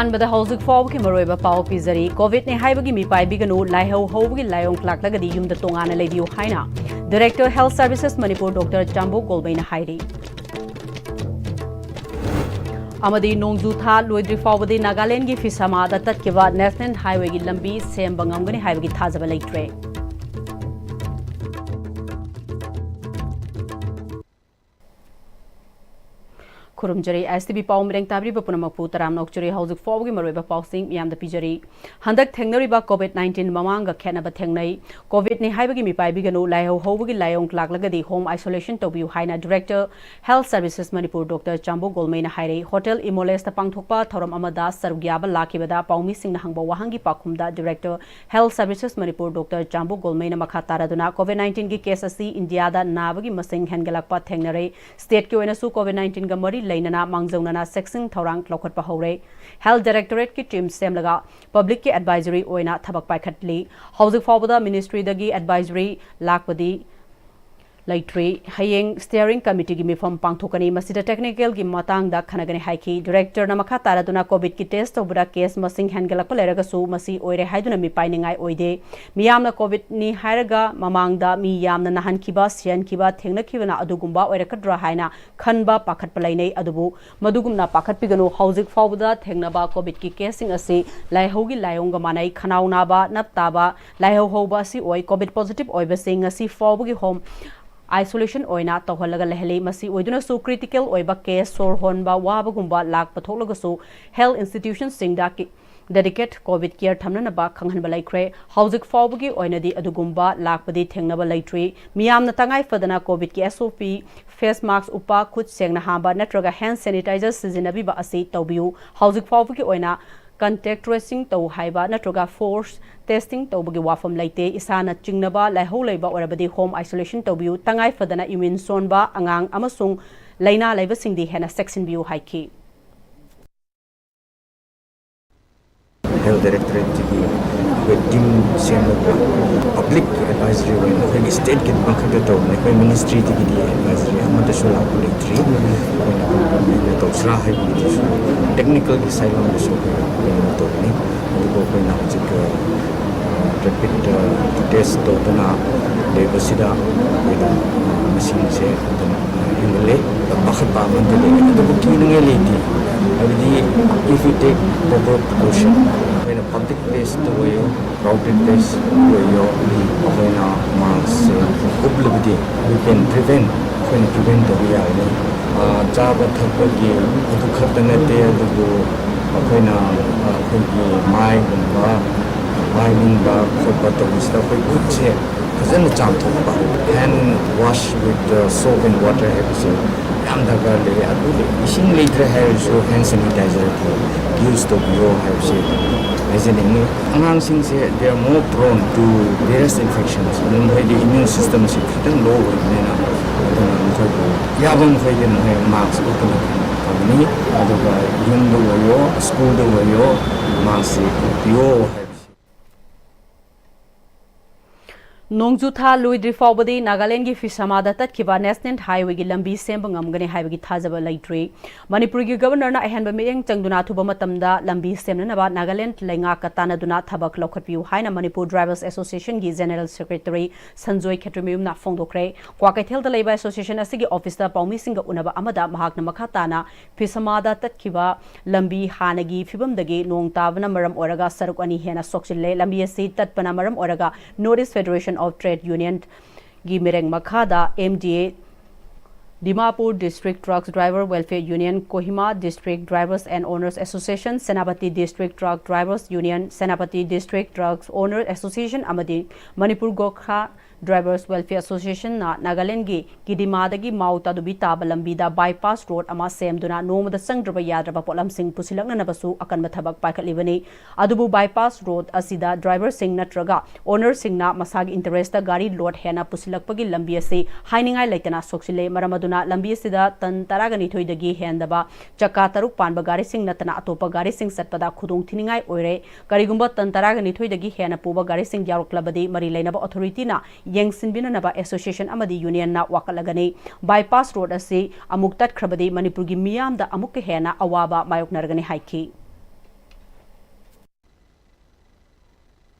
अहानबदा हौजिक फाउबकी मरोइबा पाउ पिजरी कोविड ने हाइबगी मिपाइबिगनु लाइहौ हौबगी लायोंग क्लाकलगदी युमदा तोंगाना लेबियु हाइना director health services Manipur doctor Chambo गोलबैना हाइरी अमदी नोंजू था लोइद्री फाउबदी नागालैंड की फिसामादा तत्किबा नेशनल हाईवे की लंबी सेम बंगमगनी हाइबगी थाजबा लेट्रे खुरुमजरी एसटीबी पाउ मिरेंग ताबरीबा पुनमकपु तराम नोकचरी हौजिक फाउबगी मरोइबा पाउसिंग मियामदा पिजरी हंदक थेंगनरिबा कोविड 19 ममांग खेनबा थेंगनै कोविड ने हाइबगी मिपाइबिगनु लाइहौ हौबगी लायोंग क्लाकलगदी होम आइसोलेशन तोबियु हाइना director health services Manipur doctor Chambo गोलमैना हाइरे होटल इमोलेस ता पांगथोकपा थौरम अमदा सरुग्याबा लाखिबदा पाउमिसिंग हंगबा वहांगी पाखुमदा director health services Manipur doctor Chambo गोलमैना मखा तारादुना कोविड 19 की केस असि इंडिया दा नाबगी मसिंग हेनगलकपा थेंगनरे स्टेट के ओइनासु कोविड 19 गा मरी लैनना मांगजौनना सेक्सिंग थौरांग लौखटपा हौरे हेल्थ डायरेक्टोरेट की टीम सेमलगा पब्लिक के एडवाइजरी ओइना थबक पाइखटली हौजिक फाउबदा मिनिस्ट्री दगी एडवाइजरी लाकपदी लैट्री हयेंग स्टीयरिंग कमिटी की मिफम पांगथोकनी मसिदा टेक्निकल की मतांगदा खनगने हाइकी डायरेक्टर न मखा तारादुना कोविड की टेस्ट तौबदा केस मसिंग हेनगलक लेरगसु मसी ओइरे हाइदुना मिपाइनिंगाई ओइदे मियामना कोविड नि हाइरगा ममांगदा मी यामना नहनखिबा सियनखिबा थेंगनखिबना अदुगुंबा ओइरकद्रा हाइना खनबा पाखटपा लैनै अदुबु मदुगुमना पाखटपिगनु हौजिक फाउबदा थेंगनबा कोविड की केसिंग असे लाइहौगी लायोंगा मानै खनाउनाबा नपताबा लाइहौ हौबा सि ओइ कोविड पॉजिटिव ओइबसिंग असी फाउबगी होम आइसोलेशन ओइना तौहलगा लहले मसी ओइदुनसु क्रिटिकल ओइबा केस सोर होनबा वाबगुंबा लाक पथोलगसु हेल्थ इंस्टीट्यूशन सिंगदा डेडिकेट कोविड केयर थमनबा खंगहनबा लैख्रे हौजिक फाउबगी ओइनदी अदुगुंबा लाकपदी थेंगनबा लैट्री मियामना तंगाई फदना कोविड की एसओपी फेस मास्क उपा खुद सेंगना हाबा नत्रगा हैंड सैनिटाइजर सिजिनबीबा असि तौबियु हौजिक फाउबगी ओइना कंटेक्ट ट्रेसिंग तौ हाइबा नत्रगा फोर्स टेस्टिंग तौबगी वाफम लैते इसाना चिंगनबा लाइहौ लैबा ओरबदी होम आइसोलेशन तौबियु तंगाई फदना इम्यून सोनबा अंगांग अमसुंग लैना लैबसिंगदी हेना सेक्शनबियु हाइकी हेल्थ डायरेक्टोरेट की टीम सेमलगा पब्लिक एडवाइजरी ओइना स्टेट के पंखद तौने कोई मिनिस्ट्री की एडवाइजरी अमदसु लापु लेट्री ओइना तौसरा हाइबी टेक्निकल की साइड में सो तौने अदुबो कोइना हजिक रैपिड टेस्ट तौदना लेबसिदा ओइना मशीन से हिंगले पाखपा मंगले अदुबो कीनगे लेती अबदी if you take proper precaution when a public place to wayo crowded place wayo when a mass oblibity we can prevent the reality jaba thapagi adu khatana te adu akoina akogi mai gumba mining ba khotba to ista koi kuche fazana cham thokba hand wash with soap and water episode yam daga le adu ising later hair so hand sanitizer to use to bio have said as in they are more prone to various infections. The immune system is low. Marks school नोंजू था लुइद्री फाउबदी नागालैंड की फिसामादा तत्किबा national highway की लंबी सेंब ngमगने हाइबगी थाजबा लैट्री मणिपुर की governor अहनब मियंग चंगदुना थुबा मतमदा लंबी सेमनबा Nagaland लैंगा कतानदुना थबक लौखटपियु हाइना Manipur drivers association की general secretary संजोय खेत्रमियुमना फोंदोक्रे क्वाकैथेलदा लेबा association असिगी ऑफिसदा पाउमिसिंग उनबा अमदा महाकना मखाताना फिसामादा तत्किबा लंबी हानगी फिबमदगी नोंग ताबना मरम ओरगा सरुक अनि हेना सोक्सिले लंबी असि तत्पना मरम ओरगा North Federation of Trade Union gi mireng makhada MDA Dimapur District Trucks Driver Welfare Union, Kohima District Drivers and Owners Association, Senapati District Truck Drivers Union, Senapati District Trucks Owners Association, Amadi Manipur Gokha Drivers Welfare Association na Nagaland gi Gidimadagi Mauta dubi taba lambida bypass road ama semduna nomada sangdraba yadraba polam sing pusilakna nabasu akan mathabak paikhatlibani adubu bypass road asida driver sing natraga owner sing na masagi interest da gari load hena pusilakpagi lambi ase hainingai laitana soksile maramaduna lambi asida tan taragani thoidagi hendaba chakka taruk panba gari sing natana atopa gari sing satpada khudong thiningai oire karigumba tan taragani thoidagi hena puba gari sing yaroklabadi mari lainaba authority na Yangsinbinanaba Association Amadi Union na wakalagani bypass road ase amuk tat khrabadi Manipur gi miyam da amuk hena awaba mayok nargani haiki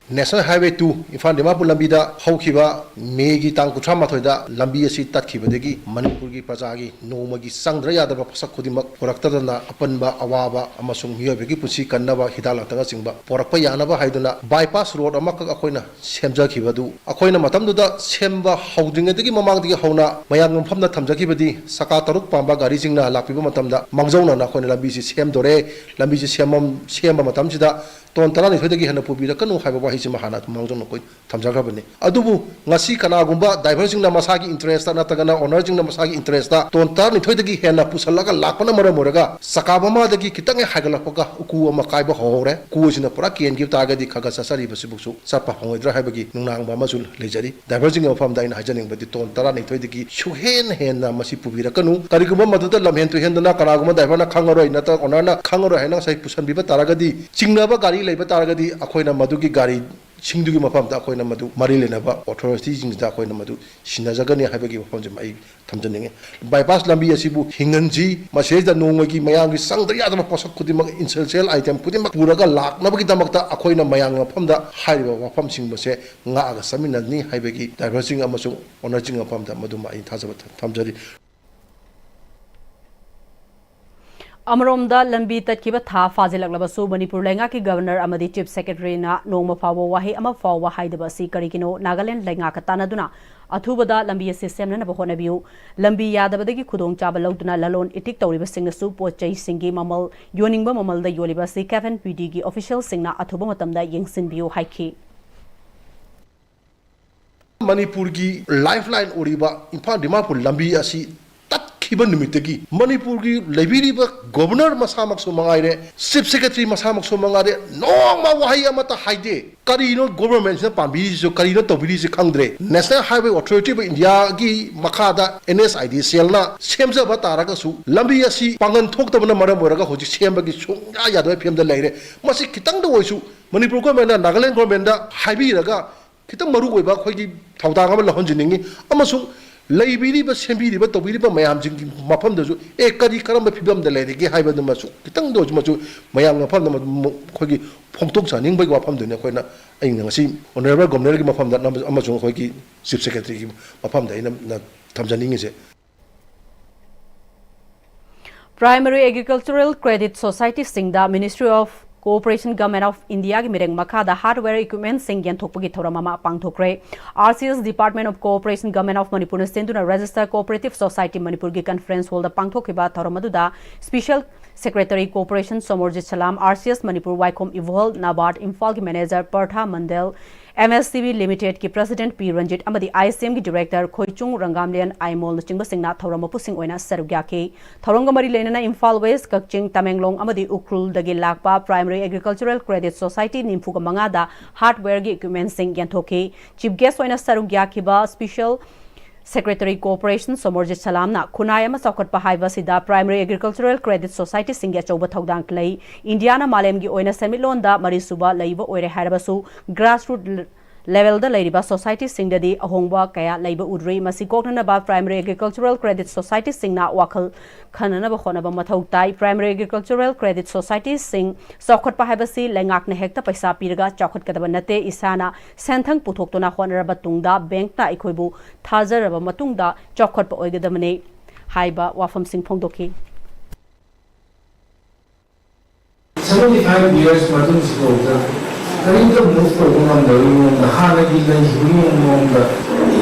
National Highway 2 Imphal Dimapur lambida haukiba Megi tang kuthra mathoida lambi asi tatkibadagi Manipur gi prajagi nomagi sangdra yadaba pasak khudimak poraktadana apanba awaba amasung miyobegi pusi kannaba hidalataga singba porakpa yanaba haiduna bypass road amakak akoina semjakibadu akoina matamduda semba haudringadagi mamangdagi hauna mayang mphamna thamjakibadi saka taruk pamba gari jingna lakpiba matamda mangjauna na akoina lambi si semdore lambi si semba matamsida ton tarani thoidagi hana pubira kanu haiba wahisi mahana mangjong no koi thamjagrabani adubu ngasi kanagumba diverging na masagi interest na tagana honoring na masagi interest ta ton tarani thoidagi hena pusalaga lakpana maramoraga sakabama dagi kitang hagalapaka uku ama kaiba hore kuosina pura kien gi tagadi khaga sasari basibuksu sapa hongedra haibagi nungnang ba masul lejari diverging of famda ina hajaning badi ton tarani thoidagi shuhen hena masi pubira kanu karigumba maduda lamhen to hendana kanaguma diverna khangoroi nata onarna khangoroi hena sai pusan biba taragadi chingnaba gari leiba taragadi akoina madugi gari singdugi mapamda akoina madu mari lenaba authorities jingda akoina madu sinajagani haibagi mapamje mai thamjaninge bypass lambi asibu hinganji masejda nongagi mayangi sangdri adama posak kudimak essential item kudimak puraga laknabagi damakta akoina mayang mapamda haiba mapam singbase ngaaga saminani haibagi diverging amasung honoring mapamda madu mai thajaba thamjari अमरोमदा लंबी तत्किबा था फाजिलकलबसु मणिपुर लेंगा की governor अमदी chief secretary ना नोंगमा फावो वाहे अमा फावो हाइदबसी करिकिनो नागालैंड लेंगा का तानादुना अथुबदा लंबी सिस्टम ना बहोनबियु लंबी यादबदगी खुदोंग चाबा लौदुना ललोन इटिक तौरिबा सिंगसु पोचै सिंगी ममल योनिंगबा ममलदा योलिबासी केवन पीडी की ऑफिशियल सिंगना अथुबा मतमदा यंगसिनबियु हाइखी मणिपुर की लाइफलाइन ओरिबा इम्फाल दिमापुर लंबी असी खिबन निमित्तगी मणिपुर की लेबिरिबा गवर्नर मसामक्सु मंगाइरे चीफ सेक्रेटरी मसामक्सु मंगारे नोंगमा वाही अमता हाइदे करिनो गवर्नमेंट ने पाबिरिसु करिनो तबिरिसु खंगद्रे national highway authority of India की मखादा एनएसआईडी सेलना सेमजबा तारगसु लंबी असि पांगन थोक्तबना मरम ओरगा होजि सेमबगी सुंगा यादव फेमदा लेरे मसि खितंग द ओइसु मणिपुर गवर्नमेंट नागालैंड गवर्नमेंट हाइबिरगा खितंग मरु ओइबा खोगी थावदांग अमा लहनजिनिंगी अमसु लेबिरिबा सेंबिरिबा तबिरिबा मयाम जिंग मफमदसु ए करी करम फिबमदा लेरेगे हाइबदमसु खितंग दोज मसु मयाम मफमदा खोगी फोंतोक सानिंग बग वाफमदने खोइना अइंग ngasi ऑनरेबल गवर्नर की मफमदा अमसु खोगी चीफ सेक्रेटरी की मफमदा इन थमजनिंग से प्राइमरी एग्रीकल्चरल क्रेडिट सोसाइटी सिंगदा ministry of Cooperation Government of India की मिरंग मखादा हार्डवेयर इक्विपमेंट सिंग यंथोकपगी थौरम अमा पांगथोक्रे RCS Department of Cooperation Government of Manipur ने सेंदुना रजिस्टर कोऑपरेटिव सोसाइटी मणिपुर की कॉन्फ्रेंस हॉल दा पांगथोकिबा थौरम अदुदा special secretary cooperation Somorjit Salam RCS Manipur Waikhom Ibol NABARD Imphal की manager Partha Mandal Pm-Istv limited की प्रेसिडेंट पी रंजित अमदी ICM की डायरेक्टर खोइचुंग रंगामलियन आइमोल चिंग सिंगना थौरम मपुसिंग ओइना सरुग्याके थौरंग मरी लेना इम्फाल वेस्ट कक्चिंग तमेंगलोंग अमदी उख्रुल दगी लाकपा प्राइमरी एग्रीकल्चरल क्रेडिट सोसाइटी निम्फुग मंगादा हार्डवेयर की इक्विपमेंट सिंग यंथोके चीफ गेस्ट ओइना सरुग्याकिबा स्पेशल सेक्रेटरी कोऑपरेशन सोमोरजित सलामना खुनाय अमा चौखटपा हाइबसिदा प्राइमरी एग्रीकल्चरल क्रेडिट सोसाइटी सिंगे चौबा थौदांग लई इंडियाना मालेमगी ओइना सेमिटलोंदा मरीसुबा लईबा ओइरे हाइरबसु ग्रासरूट लेवल दा लैरिबा सोसाइटी सिंगददी अहोंगबा कया लैबा उद्री मसी कोकननबा प्राइमरी एग्रीकल्चरल क्रेडिट सोसाइटी सिंगना वाखल खननबा होनबा मथौ ताई प्राइमरी एग्रीकल्चरल क्रेडिट सोसाइटी सिंग चौखटपा हाइबसी लेंगाकने हेक्ता पैसा पीरगा चौखटकदबा नते इसाना सेंथंग पुथोक्तोना होनरबा तुंगदा बैंकना इखोइबु थाजरबा मतुंगदा चौखटपा ओइगदमने हाइबा वाफम सिंग फोंदोकी 75 years matungsigo करीब मूव प्रोग्राम दे हाना की लंच मोंदा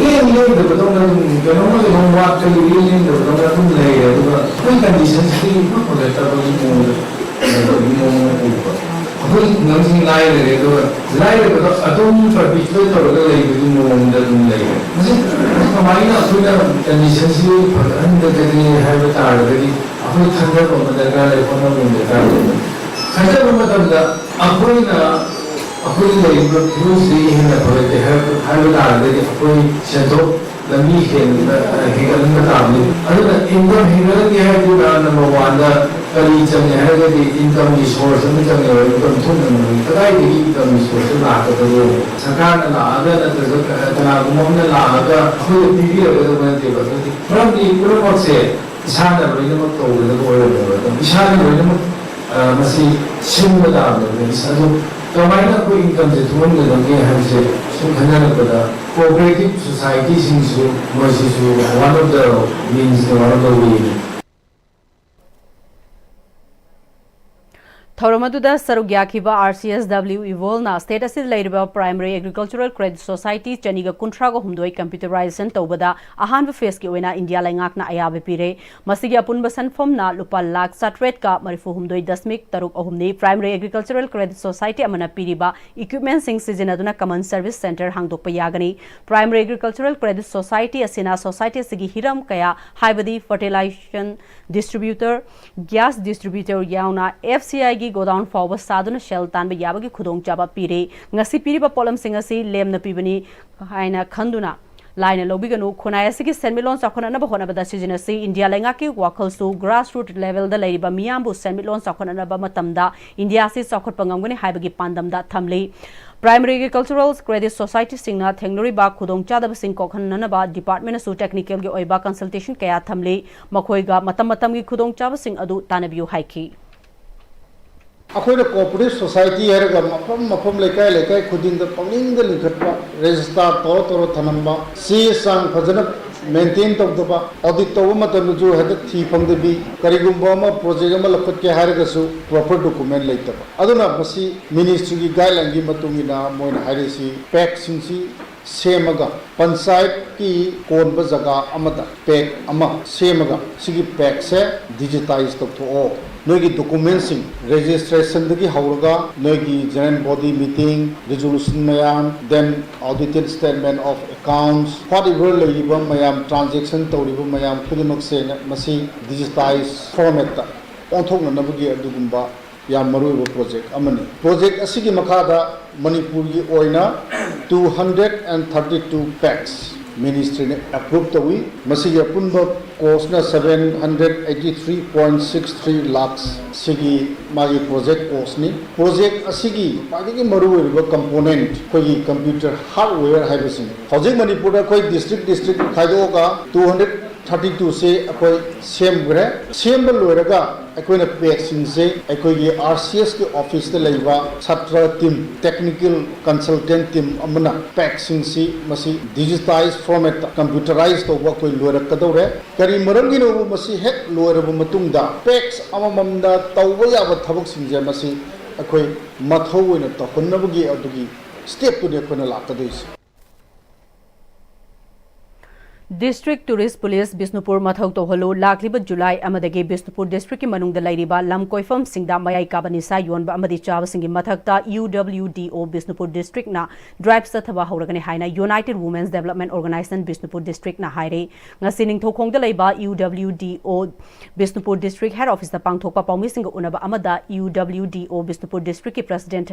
ये दे बतो ना जनो में हम बात कर लिए दे बतो ना तुम ले गए तो कोई कंडीशन की हो जाता है कोई नंसी लाए ले तो अतुम पर पिछले तो ले मोंदा तुम ले गए मुझे हमारी ना थोड़ा कंडीशन से अंदर के है बता रही अपने ठंडा को बदलना है कोनो में देता है खैर मतलब अकोई ना अकोई लेबर क्रूज़ी है ना बोलते हैं हर बार देखिए अकोई चलो लंबी है हिगल में ताबली अगर इनकम हिगल के है जो नंबर 1 दा कली चंगे है कि इनकम की सोर्स में चंगे है इनकम थोड़ा नहीं पता है कि इनकम की सोर्स ला कर तो सरकार ने ला अगर तो तना गवर्नमेंट ने ला अगर अकोई पीवी अगर बनते बता फ्रॉम दी प्रोमोट से इशारा रोने मत तो वो इशारा रोने मत मसी सिंबदा में इशारा कमाइना को इनकम से थोन के दंगे हमसे सुखना लगता कोऑपरेटिव सोसाइटी सिंसु मसिसु one of the means one of the way थौरमदुदा सरुक याखिबा RCSW इवोलना स्टेट असिद लेरिबा प्राइमरी एग्रीकल्चरल क्रेडिट सोसाइटी चनिगा कुंथ्रागो हुमदोई कंप्यूटराइजेशन तौबदा अहानब फेस की ओइना इंडिया लैंगाकना अयाबे पीरे मसिगी अपुनबा सनफमना लुपा लाख 67 का मरिफु हुमदोई दशमिक तरुक अहुमनी प्राइमरी एग्रीकल्चरल क्रेडिट सोसाइटी अमना पीरिबा इक्विपमेंट सिंग सिजनदुना कमन सर्विस सेंटर हांगदोकपा यागनी प्राइमरी एग्रीकल्चरल क्रेडिट सोसाइटी असिना सोसाइटी सिगी हिरम कया हाइबदी फर्टिलाइजेशन डिस्ट्रीब्यूटर गैस डिस्ट्रीब्यूटर याउना FCI की गोडाउन फाउब सादुना शेल तानबा याबगी खुदोंचाबा पीरे ngasi piriba polamsing asi lemna pibani haina khanduna line लौबिगनु खुनाय असगी सेनमिलोन साखोननबा होनबदा सिजनसी इंडिया लैंगाकी वाखलसु ग्रासरूट लेवल द लेरिबा मियामबु सेनमिलोन साखोननबा मतमदा इंडिया से साखोटपा ngamgani हाइबगी पांदमदा थमली प्राइमरी एग्रीकल्चरल क्रेडिट सोसाइटी सिंगना थेंगनोरिबा खुदोंचादबा सिंग कोखननबा डिपार्टमेंट सु टेक्निकल गे ओइबा कंसल्टेशन कया थमली मखोइगा मतम मतमगी खुदोंचाबा सिंग अदु तानबियु हाइकी अखोइना कोऑपरेटिव सोसाइटी है मफम मफम लेकाय लेकाय खुदिंग द पंगिंग द लिखटवा रजिस्टर तोरो थनम्बा सी सांग फजन मेंटेन तौदबा ऑडिट तौबा मतम जो हेद थी फंगदबी करिगुंबा म प्रोजेक्ट म लखत के हारगसु प्रॉपर डॉक्यूमेंट लेतबा अदुना मसी मिनिस्ट्री की गाइडलाइन की मतुंगिना मोइन हाइरेसी पैक सिंसी सेमगा पंचायत की कोनब जगह अमदा पैक अमा सेमगा सिगी पैक से डिजिटाइज तौथो नोगी डॉक्यूमेंट्स रजिस्ट्रेशन दगी हौरगा नोगी जनरल बॉडी मीटिंग रिजोल्यूशन मयाम then audited statement of accounts whatever लेइबा मयाम ट्रांजैक्शन तौरिबा मयाम खुदिमक से मसी डिजिटाइज फॉर्मेट ता ओंथोंनबगी अदुगुंबा याम मरुइबा प्रोजेक्ट असिगी मखादा मणिपुर की ओइना 232 पैक्स मिनिस्ट्री ने अप्रूव तवी मसिगी अपुनब कोस्ट ना 783.63 लाख सिगी मागी प्रोजेक्ट कोस्ट नि प्रोजेक्ट असिगी पागी मरुइबा कंपोनेंट कोई कंप्यूटर हार्डवेयर हाइबसिंग हौजिक मणिपुर कोई डिस्ट्रिक्ट खाइदोगा 232 से अकोई सेमग्रे सेम लोरगा अकोइना पैक्सिंग से अकोई RCS के ऑफिस ते लेबा छात्र टीम टेक्निकल कंसल्टेंट टीम अमना पैक्सिंग से मसी डिजिटाइज फॉर्मेट कंप्यूटराइज तोबा कोई लोरकदौरे करी मरमगी नो मसी हेक लोरब मतुंगदा पैक्स अमममदा तौबा याबा थबक सिंजे मसी अकोई मथौ ओइना तखनबगी अदुगी स्टेप टू ने कोना लाकदोइस डिस्ट्रिक्ट टूरिस्ट पुलिस बिष्णुपुर मथौ तोहलो लाखलिब जुलाई अमदगी बिष्णुपुर डिस्ट्रिक्ट की मनुंग लैरिबा लम कोइफम सिंगदा मयाई काबनिसा योनबा अमदी चाबसिंगी मथक्ता UWDO बिष्णुपुर डिस्ट्रिक्ट ना ड्राइव सथबा हौरगने हाइना United Women's Development Organisation Bishnupur district ना हाइरे ngasi निंगथोखोंगदा लैबा UWDO Bishnupur district head office दा पांगथोकपा पाउमिसिंग उनबा अमदा UWDO बिष्णुपुर डिस्ट्रिक्ट की प्रेसिडेंट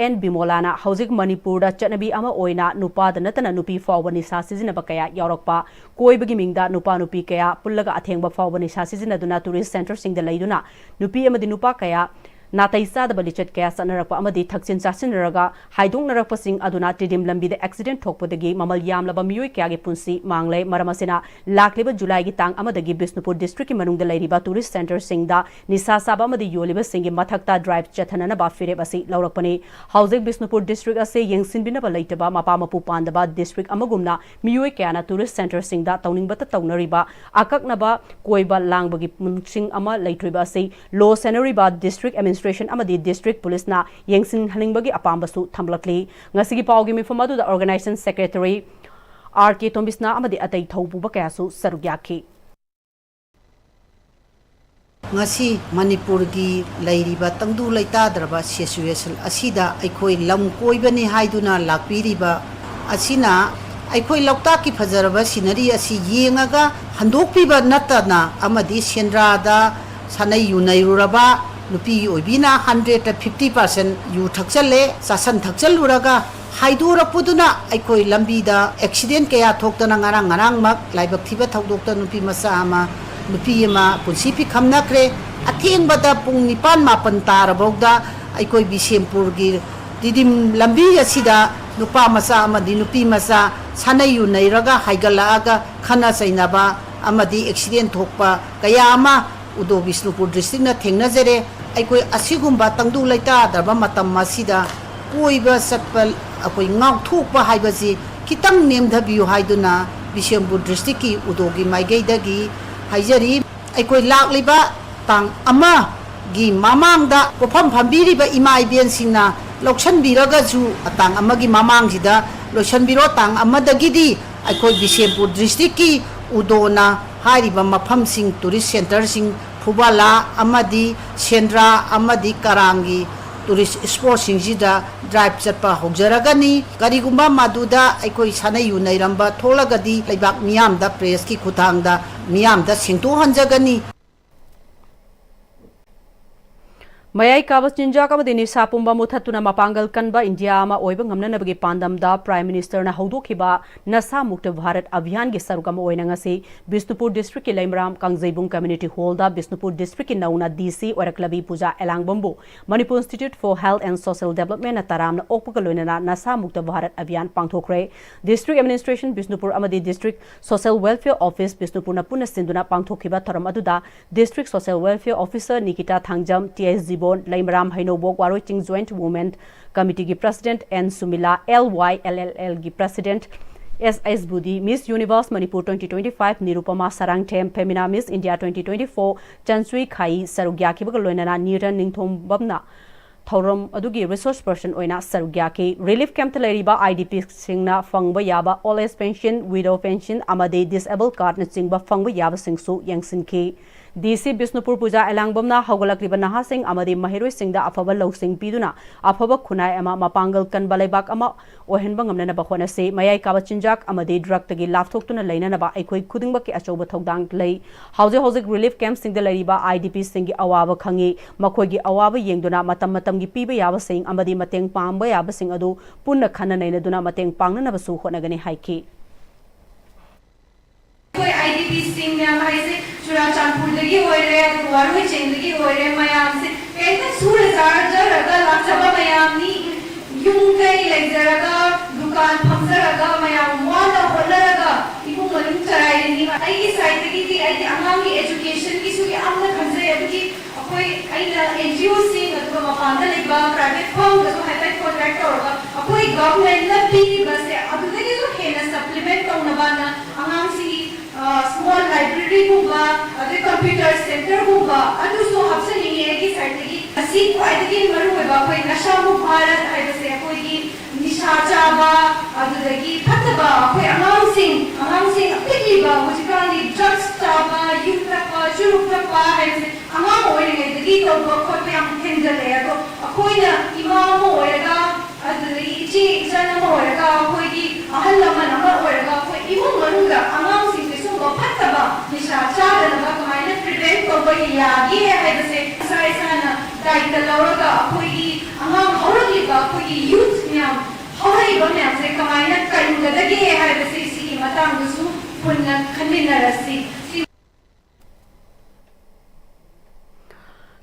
N बिमोलाना हौजिक मणिपुर दा चटनबी अमा ओइना नुपादा नतना नुपी फावबनी सा सिजिनबा कया यावरकपा कोइबगी मिंगदा नुपा नुपी कया पुल्लगा अथेंगबा फावबा निसा सिजिनदुना टूरिस्ट सेंटर सिंगदा लैदुना नुपी अमदि नुपा कया नातै चादबा लिचत कया सनरकपा अमदि थक्सिन चासिनरगा हाइदोंनरकपसिंग अदुना टिडिम लंबीदा एक्सीडेंट थोकपदगी ममल यामलबा मियोय कयागे पुंसी मांगले मरमसिना लाखलेबा जुलाई की तांग अमदगी बिष्णुपुर डिस्ट्रिक्ट की मनुंगदा लैरिबा टूरिस्ट सेंटर सिंगदा निसा साबा अमदि योलिबा सिंगी मथक्ता ड्राइव चथननबा फिरेब असि लौरकपनी हाउजिंग बिष्णुपुर डिस्ट्रिक्ट असे यंगसिनबिनबा लैतबा मपा मपु पांदबा डिस्ट्रिक्ट अमगुमना मियोय कयाना टूरिस्ट सेंटर सिंगदा तौनिंगबता तौनरिबा अककनबा कोइबा लांगबगी पुंसिंग अमा लैथ्रिबा असि लो सेनरिबा डिस्ट्रिक्ट डिस्ट्रिक्ट पुलिस ना यंगसिन हलिंगबगी अपांबसु थमलकली ngasi Pawgi मिफम अदुदा organisation secretary RK तोंबिसना अमदि अतै थौबुबा कयासु सरुग्याखी ngasi manipur gi lairiba tangdu laitadrba situation asida aikoi lam koibani haiduna lakpiriba asina aikoi lokta ki fajaraba scenery asi yengaga handokpiba natana amadi sendrada sanai yunairuraba nupi oibina 150% yu thakchale sasan thakchaluraga haidura puduna aikoi lambida accident kaya thoktana ngarang mak laibak thiba thaudokta nupi masa ama nupi ma punsi pi khamnakre athengbada pung nipan mapan tarabogda aikoi bisempur gi didim lambi asida nupa masa amadi nupi masa sanayu nairaga haigalaga khana sainaba amadi accident thokpa kaya ama udo bisnupur district na thengnajare aikoi asigumba tangdu laita darba matam masida कोइबा चटपा अखोई ngauthokpa haibasi kitang nemdhabiu haiduna Bishampur district ki udogi maigeidagi haijari aikoi lakliba tang ama gi mamangda pofam phambiriba imai ben singna loksan biraga ju atang amagi mamang sida loksan biro tang amadagi di aikoi Bishampur district ki udona hairiba mafam sing tourist center sing Phubala amadi Sendra amadi Karangi tourist sport sing sida drive chatpa hogjaragani karigumba maduda aikoi sanai yunairamba tholagadi leibak miyam da press ki khutangda miyam da singtu hanjagani Mayai Kabas Jinja Kabadini Sapumba Mutatuna Mapangal Kanba India Ma Oiba Ngamnabagi Pandam da Prime Minister na Haudokiba Nasa Mukta Bharat Abhiyan gi Sarugam Oinangasi Bisnupur District ki Laimram Kangzaibung Community Hall da Bisnupur District ki Nauna DC Oraklabi Puja Elangbambu Manipur Institute for Health and Social Development na Taram na Okpagaloina Nasa Mukta Bharat Abhiyan Pangthokre District Administration Bisnupur Amadi District Social Welfare Office Bisnupur na Puna Sinduna Pangthokiba Taram aduda District Social Welfare Officer Nikita Thangjam TSG Laimram Hainobok Waroiting Joint Women Committee ki President N Sumila LYLLL ki President SS Budi Miss Universe Manipur 2025 Nirupama Sarangthem Femina Miss India 2024 Chansui Khai Sarugya ki bagaloina Niran Ningthom Babna Thorum adugi resource person oina Sarugya ki relief camp thaleriba IDP singna fangba yaba all age pension widow pension amade disabled card na singba fangba yaba singsu yangsin ki DC Bisnupur Puja Elangbamna Haugalakriba Naha Singh Amadi Mahiroi Singhda Afaba Lou Singh Piduna Afaba Khunai Ama Mapangal Kan Balaibak Ama Ohenba Ngamnanaba Honase Mayai Kaba Chinjak Amadi Drug Tagi Lapthoktuna Lainanaba Aikoi Khudingba Achoba Thogdang Lei Hauzik Relief Camp Singh Lariba IDP Singh Awaba Khangi Makhoi Awaba Yengduna Matam Matam gi Piba Yaba Singh Amadi Mateng Pamba Yaba Singh Adu Punna Khana Nainaduna Mateng Pangnanaba Su Honagani Haiki IDP Singh Yamaise Churachandpur dagi hoire Waroi Cheng dagi hoire mayam se kaina sur jaraga lakchaba mayam ni yung kai legzaraga dukan phamsaraga mayam wala hollaraga ibu malim charai ni ai side dagi ki ai angang ki education ki su ki amna khanjai adugi akoi aina NGO sing aduga mapanda legba private firm da high contractor ga akoi government na pi base adudagi so hena supplement kaunaba na angang si small library hoga ade computer center hoga adu so hapsani egi side gi asi kwaidagi maru hoba koi nasha mu bharat haibase koi gi nisha chaba adu dagi phataba koi amang sing apiki ba hojikani drugs chaba yutrapa churupapa haibase amang oi ngai dagi ko ko pam thenjale ado koi na imam hoega adu ichi jana hoega koi gi ahal laman ama hoega koi imam maruga amang sing Pataba, Nisha Chadana, Kamina, prevent Kobaya, Haibase, Saisana, Daita Lauraga, Pui, among Horiba, Pui, youth, Miam, Horiba, Kamina, Kayuga, the gay Haibase, Matangusu, Puna, Kaminarasi.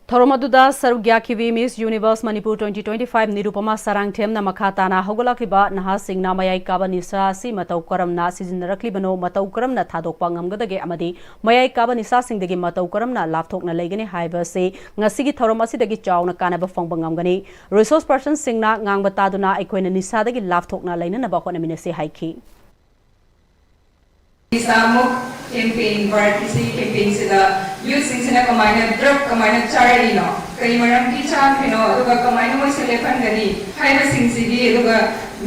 Thoromaduda Sarugya Kivi Miss Universe Manipur 2025 Nirupama Sarangthem na Makhatana Hogalakiba Naha Singh na Mayai Kaba Nisa si Matau Karam na Sizinaraklibano Matau Karam na Thadokpa Ngamgadage Amadi Mayai Kaba Nisa Singh dagi Matau Karam na Lapthok na Legani Haiba se Ngasigi Thorom asidagi Chaw na Kanaba Fongbang Ngamgani Resource Person Singh na Ngangbataduna Aikoina Nisa dagi Lapthok na Laina na Bakona Minase Haiki Isamo campaign party campaign sila youth sing sila kamaina drug kamaina charity no kay maram ki chan pino aduga kamaina mo sila pandani haina sing sigi aduga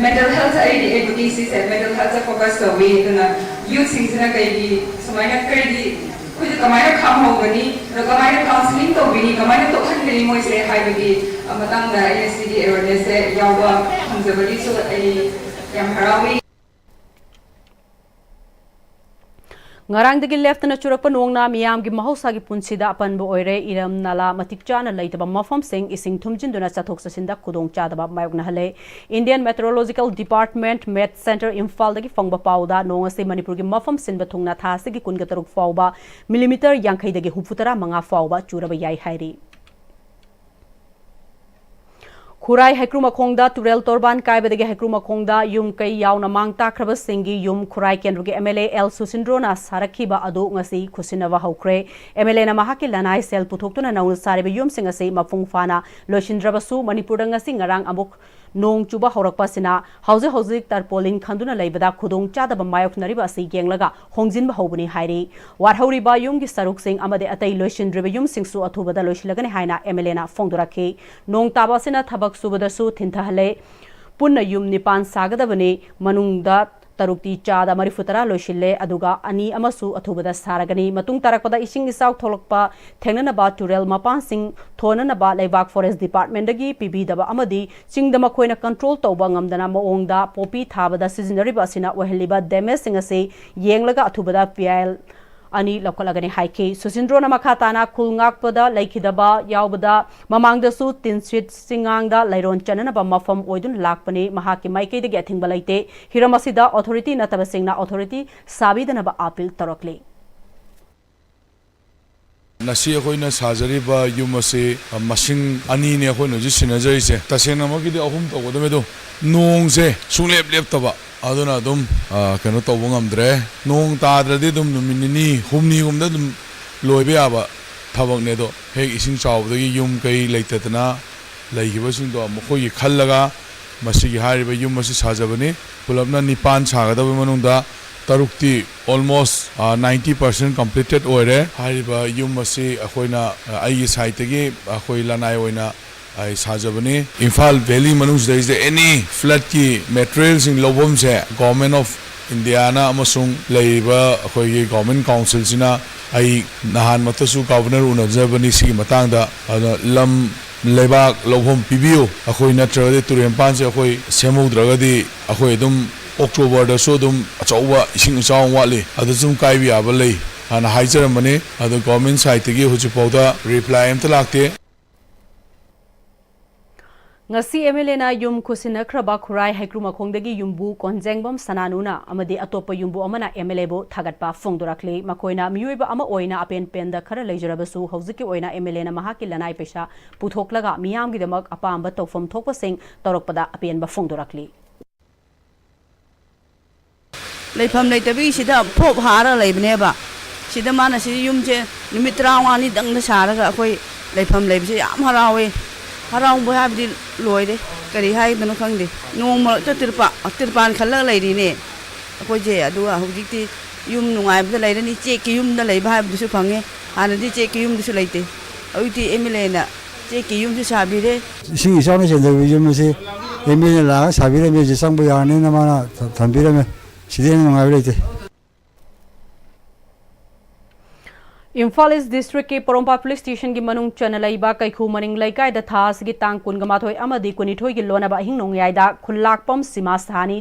mental health advocacy se mental health focus to we na youth sing sila kay di sumaina kay di kuj kamaina kham ho gani ro kamaina counseling to bini kamaina to khan gani mo sila hai bagi matang da SCD awareness se yawa hanjabali so ai yam harawi Ngarangdagi left na churapa nongna miyam gi mahausa gi punsida apanbo oire iram nala matikchana leitaba mafam sing ising thumjinduna chathok sasinda kudong chadaba mayogna hale Indian Meteorological Department Met Center Imphal dagi fangba pauda nongase Manipur gi mafam sinba thungna thasi gi kungataruk fawba millimeter yankhai dagi huputara manga fawba churaba yai hairi Khurai Hekruma Khongda Turel Torban Kaibadagi Hekruma Khongda Yum Kai Yauna Mangta Kraba Singi Yum Khurai Kendrugi MLA El Susindrona Sarakiba Adu Ngasi Kusinava Haukre MLA na Mahaki Lanai Sel Putoktuna Naul Sariba Yum Singasi Mafung Fana Loshindrabasu Manipur Ngasi Ngarang Amuk nong chuba horakpasina hauzik tarpolin khanduna leibada khudong chadaba mayoknariba asi yenglaga hongjinba hobuni hairi warhauriba yumgi saruksing amade atai loisindriba yum singsu athubada loisilagani haina MLA na fongduraki nong tabasina thabak subadasu thintahale punna yum nipan sagadabani manungda tarukti chada marifutara loisille aduga ani amasu athubada saragani matung tarakpada ising isau tholokpa thengnana ba turel mapan sing thonana ba leibak forest department dagi pb daba amadi chingdama khoina control tawba ngamdana maongda popi thabada seasonary ba sina wahliba damage sing ase yenglaga athubada PL ani lokalagani haike susindro na makhatana khulngakpada laikhidaba yaubada mamangda su tinsit singangda lairon chanana ba mafam oidun lakpani mahaki maike de gathing balaite hiramasida authority nataba singna authority sabidana ba appeal tarakle nasi akoina sajariba yumase masing ani ne akoina ji sinajaise tasena magidi ahum tawada medo nong se sunglep lep taba aduna dum kano tawba ngamdre nong tadradi dum numinini humni gumda dum loibe aba thabak ne do hek ising chawdagi yum kai leitadana leigiba sing do mkhoi khallaga masigi hariba yum masi sajabani pulapna nipan sagadaba manungda tarukti almost 90% completed oire hariba yum masi akoina ai site gi akoi lanai oina ai sajabani Imphal Valley manus there is any flood ki materials in lobom se government of India na amasung leiba akoi government council sina ai nahan matasu governor unajabani si matang da lam leibak lobom pibiu akoi natrade turempan se akoi semudra akoi dum October da so dum achawa ising chawng wali adu zum kai bi abalei ana haijaramani adu government side gi huju powda reply am talakte ngasi MLA na yum kusina khraba khurai haikruma khongdagi yumbu konjengbam sananuna amadi atopa yumbu amana MLA bo thagatpa fongdorakle makoina miyuiba ama oina apen penda khara leijarabasu hawziki oina MLA na mahaki lanai pesa puthoklaga miyamgi demak apamba tawfam thokpa sing torokpada apen ba fongdorakle leifam leitabi sida phop hara leibneba sida mana si yumje numit rawani dangna saraga akoi leifam leibse yam harawe harang bo habdi loide kari hai danu khangde nongma ta tirpan khalla leiri ne akoi je aduwa hujikti yum nungai bda leirani che ki yum da leiba habdu su phange hanadi che ki yum du su leite auti MLA na che ki yum du sabire sing isang ne jende yum se MLA la sabire me je sang bo ya ne na mana thambire me sidene nungai leite Imphal East District ke Porompa Police Station ki manung chanalaiba kaikhu maning laikai da thas gi tang kun gamathoi amadi kunithoi gi lona ba hing nong yaida khulakpam sima sthani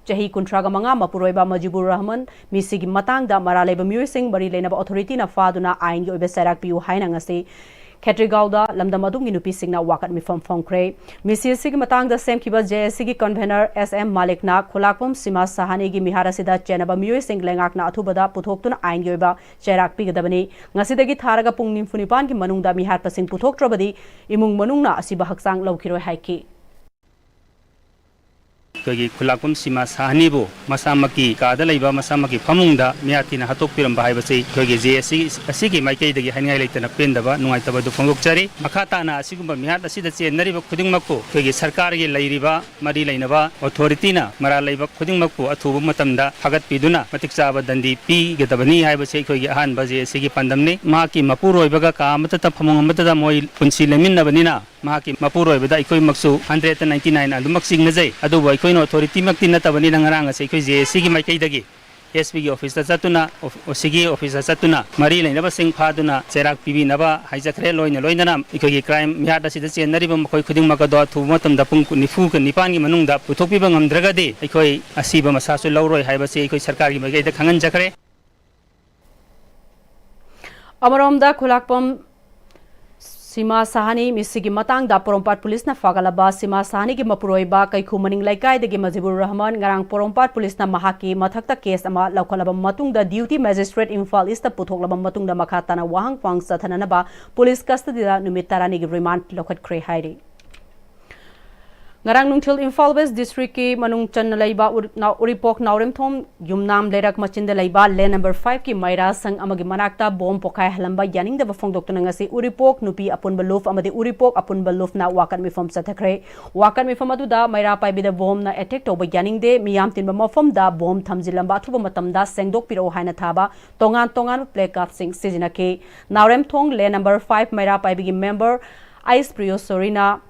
chahi kuntraga manga mapuroiba Majibur Rahman misi gi matang da maraleba miyoi sing bari lena ba authority na faduna ain gi obe sarak piu haina ngase Khetrigauda lamdam adum gi nupi singna wakat mifam phongkre misi sig matang da sem kiba JSC gi convener SM Malik na khulakpam sima sahani gi mihara sida chenaba miyoi sing lengak na athubada puthoktuna ain gi oba cherak pigadabani ngasidagi tharaga pung nimfunipan gi manungda mihar pasing puthoktrabadi imung manungna asiba haksang lawkhiroi haiki kagi khulakpam sima sahanibu masamaki kada leiba masamaki phamungda miyatina hatok piram bai basei kagi JSC asigi maikai dagi haingai leitana pendaba nungai tabadu phongokchari makhata na asigumba mihat asida chenariba khudingmakku kagi sarkar gi leiriba mari leinaba authority na mara leiba khudingmakku athubu matamda hagat piduna matikchaba dandi pi gedabani hai basei kagi ahan ba JSC gi pandamni maki mapuroibaga ka amata phamung amata moi punsi leminnabanina maki mapuroibada ikoi maksu 199 adumak singnajai adu ikoi authority makti natabani nangarang ase ikoi JSC gi maikai dagi SP gi office satuna OCG office satuna mari leinaba sing phaduna cherak pibi naba haijakre loina ikoi gi crime mihada sida chenari bam koi khuding makado thu matam da pung nifu ka nipan gi manung da puthokpi ba ngamdragadi ikoi asiba masasu lauroi haiba se ikoi sarkar gi maikai da khangan jakre Amaramda khulakpam Sima Sahani misigi matang da Porompat Police na fagalaba Sima Sahani ki mapuroiba kaikhu maning laikai dagi Majibur Rahman ngarang Porompat Police na mahaki mathakta case ama laukalaba matung da duty magistrate Imphal East puthoklaba matung da makhatana wahang pang sathanana ba police custody da numit tarani gi remand lokhat kre hairi ngarang nungthil Imphal West District ki manung chan laiba uripok naurem thom yumnam lerak machin de laiba lane number 5 ki maira sang amagi manakta bom pokai halamba yaning de bafong doktor ngasi uripok nupi apun baluf amadi uripok apun baluf na wakan mifom sathakre wakan mifom adu da maira pai bi de bom na attack to ba yaning de miyam tin ba mafom da bom thamjilamba thuba matam da sengdok piro haina thaba tongan placard sing sijina ke naurem thong lane number 5 maira pai bi member Ice Priyo Sorina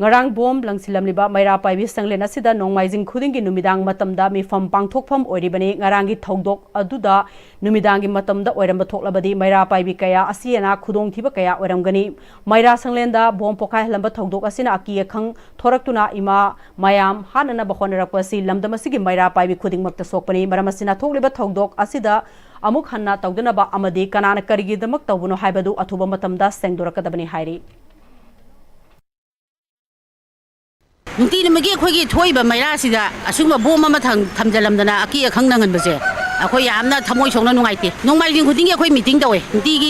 ngarang bom langsilam liba maira paibi sanglena sida nongmaijing khuding gi numidang matamda mi fam pangthokpham oiribani ngarang gi thogdok aduda numidang gi matamda oiramba thoklabadi maira paibi kaya asiana khudong thiba kaya oiramgani maira sanglenda bom pokai lamba thogdok asina aki khang thoraktuna ima mayam hanana bahonarakwasi lamdamasi gi maira paibi khuding makta sokpani maramasina thogliba thogdok asida amuk hanna tawdana ba amadi kanana karigi damak tawbuno haibadu athuba matamda sengdorakadabani hairi nunti namagi akhoi thoiba maira sida asungba bom ama thamjalamdana aki akhang nangan base akhoi yamna thamoi songna nungaite nongmai jing khuding akhoi meeting tawe nti gi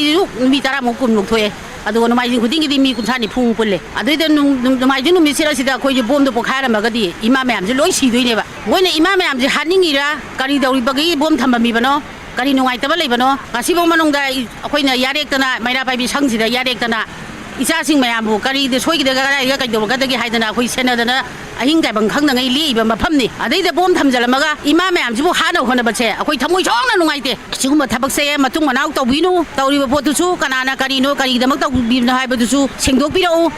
mi tara mo kun thoe adu nongmai jing khuding gi mi kunthani phung pulle aduida nongmai jing mi sira sida akhoi je bom do pokhara magadi ima mayam je loi sidoi neba moina ima mayam je haningira kari dauri bagi bom thambami bano kari nungai taba leibano ngasibo manongda akhoina yarektana maira paibi sangsida yarektana isa sing mayamu kari de soi de gara ga do ga de haidana khoi senadana ahin ga bang khang na ngai li ba maphamni adai de bom thamjalamaga ima mayam jibu hana hona bache akoi thamoi chongna nungaite siguma thabak se matung manau tawbinu tawriba potu su kanana kari no kari damak tawbina haibadu su sengdok pirau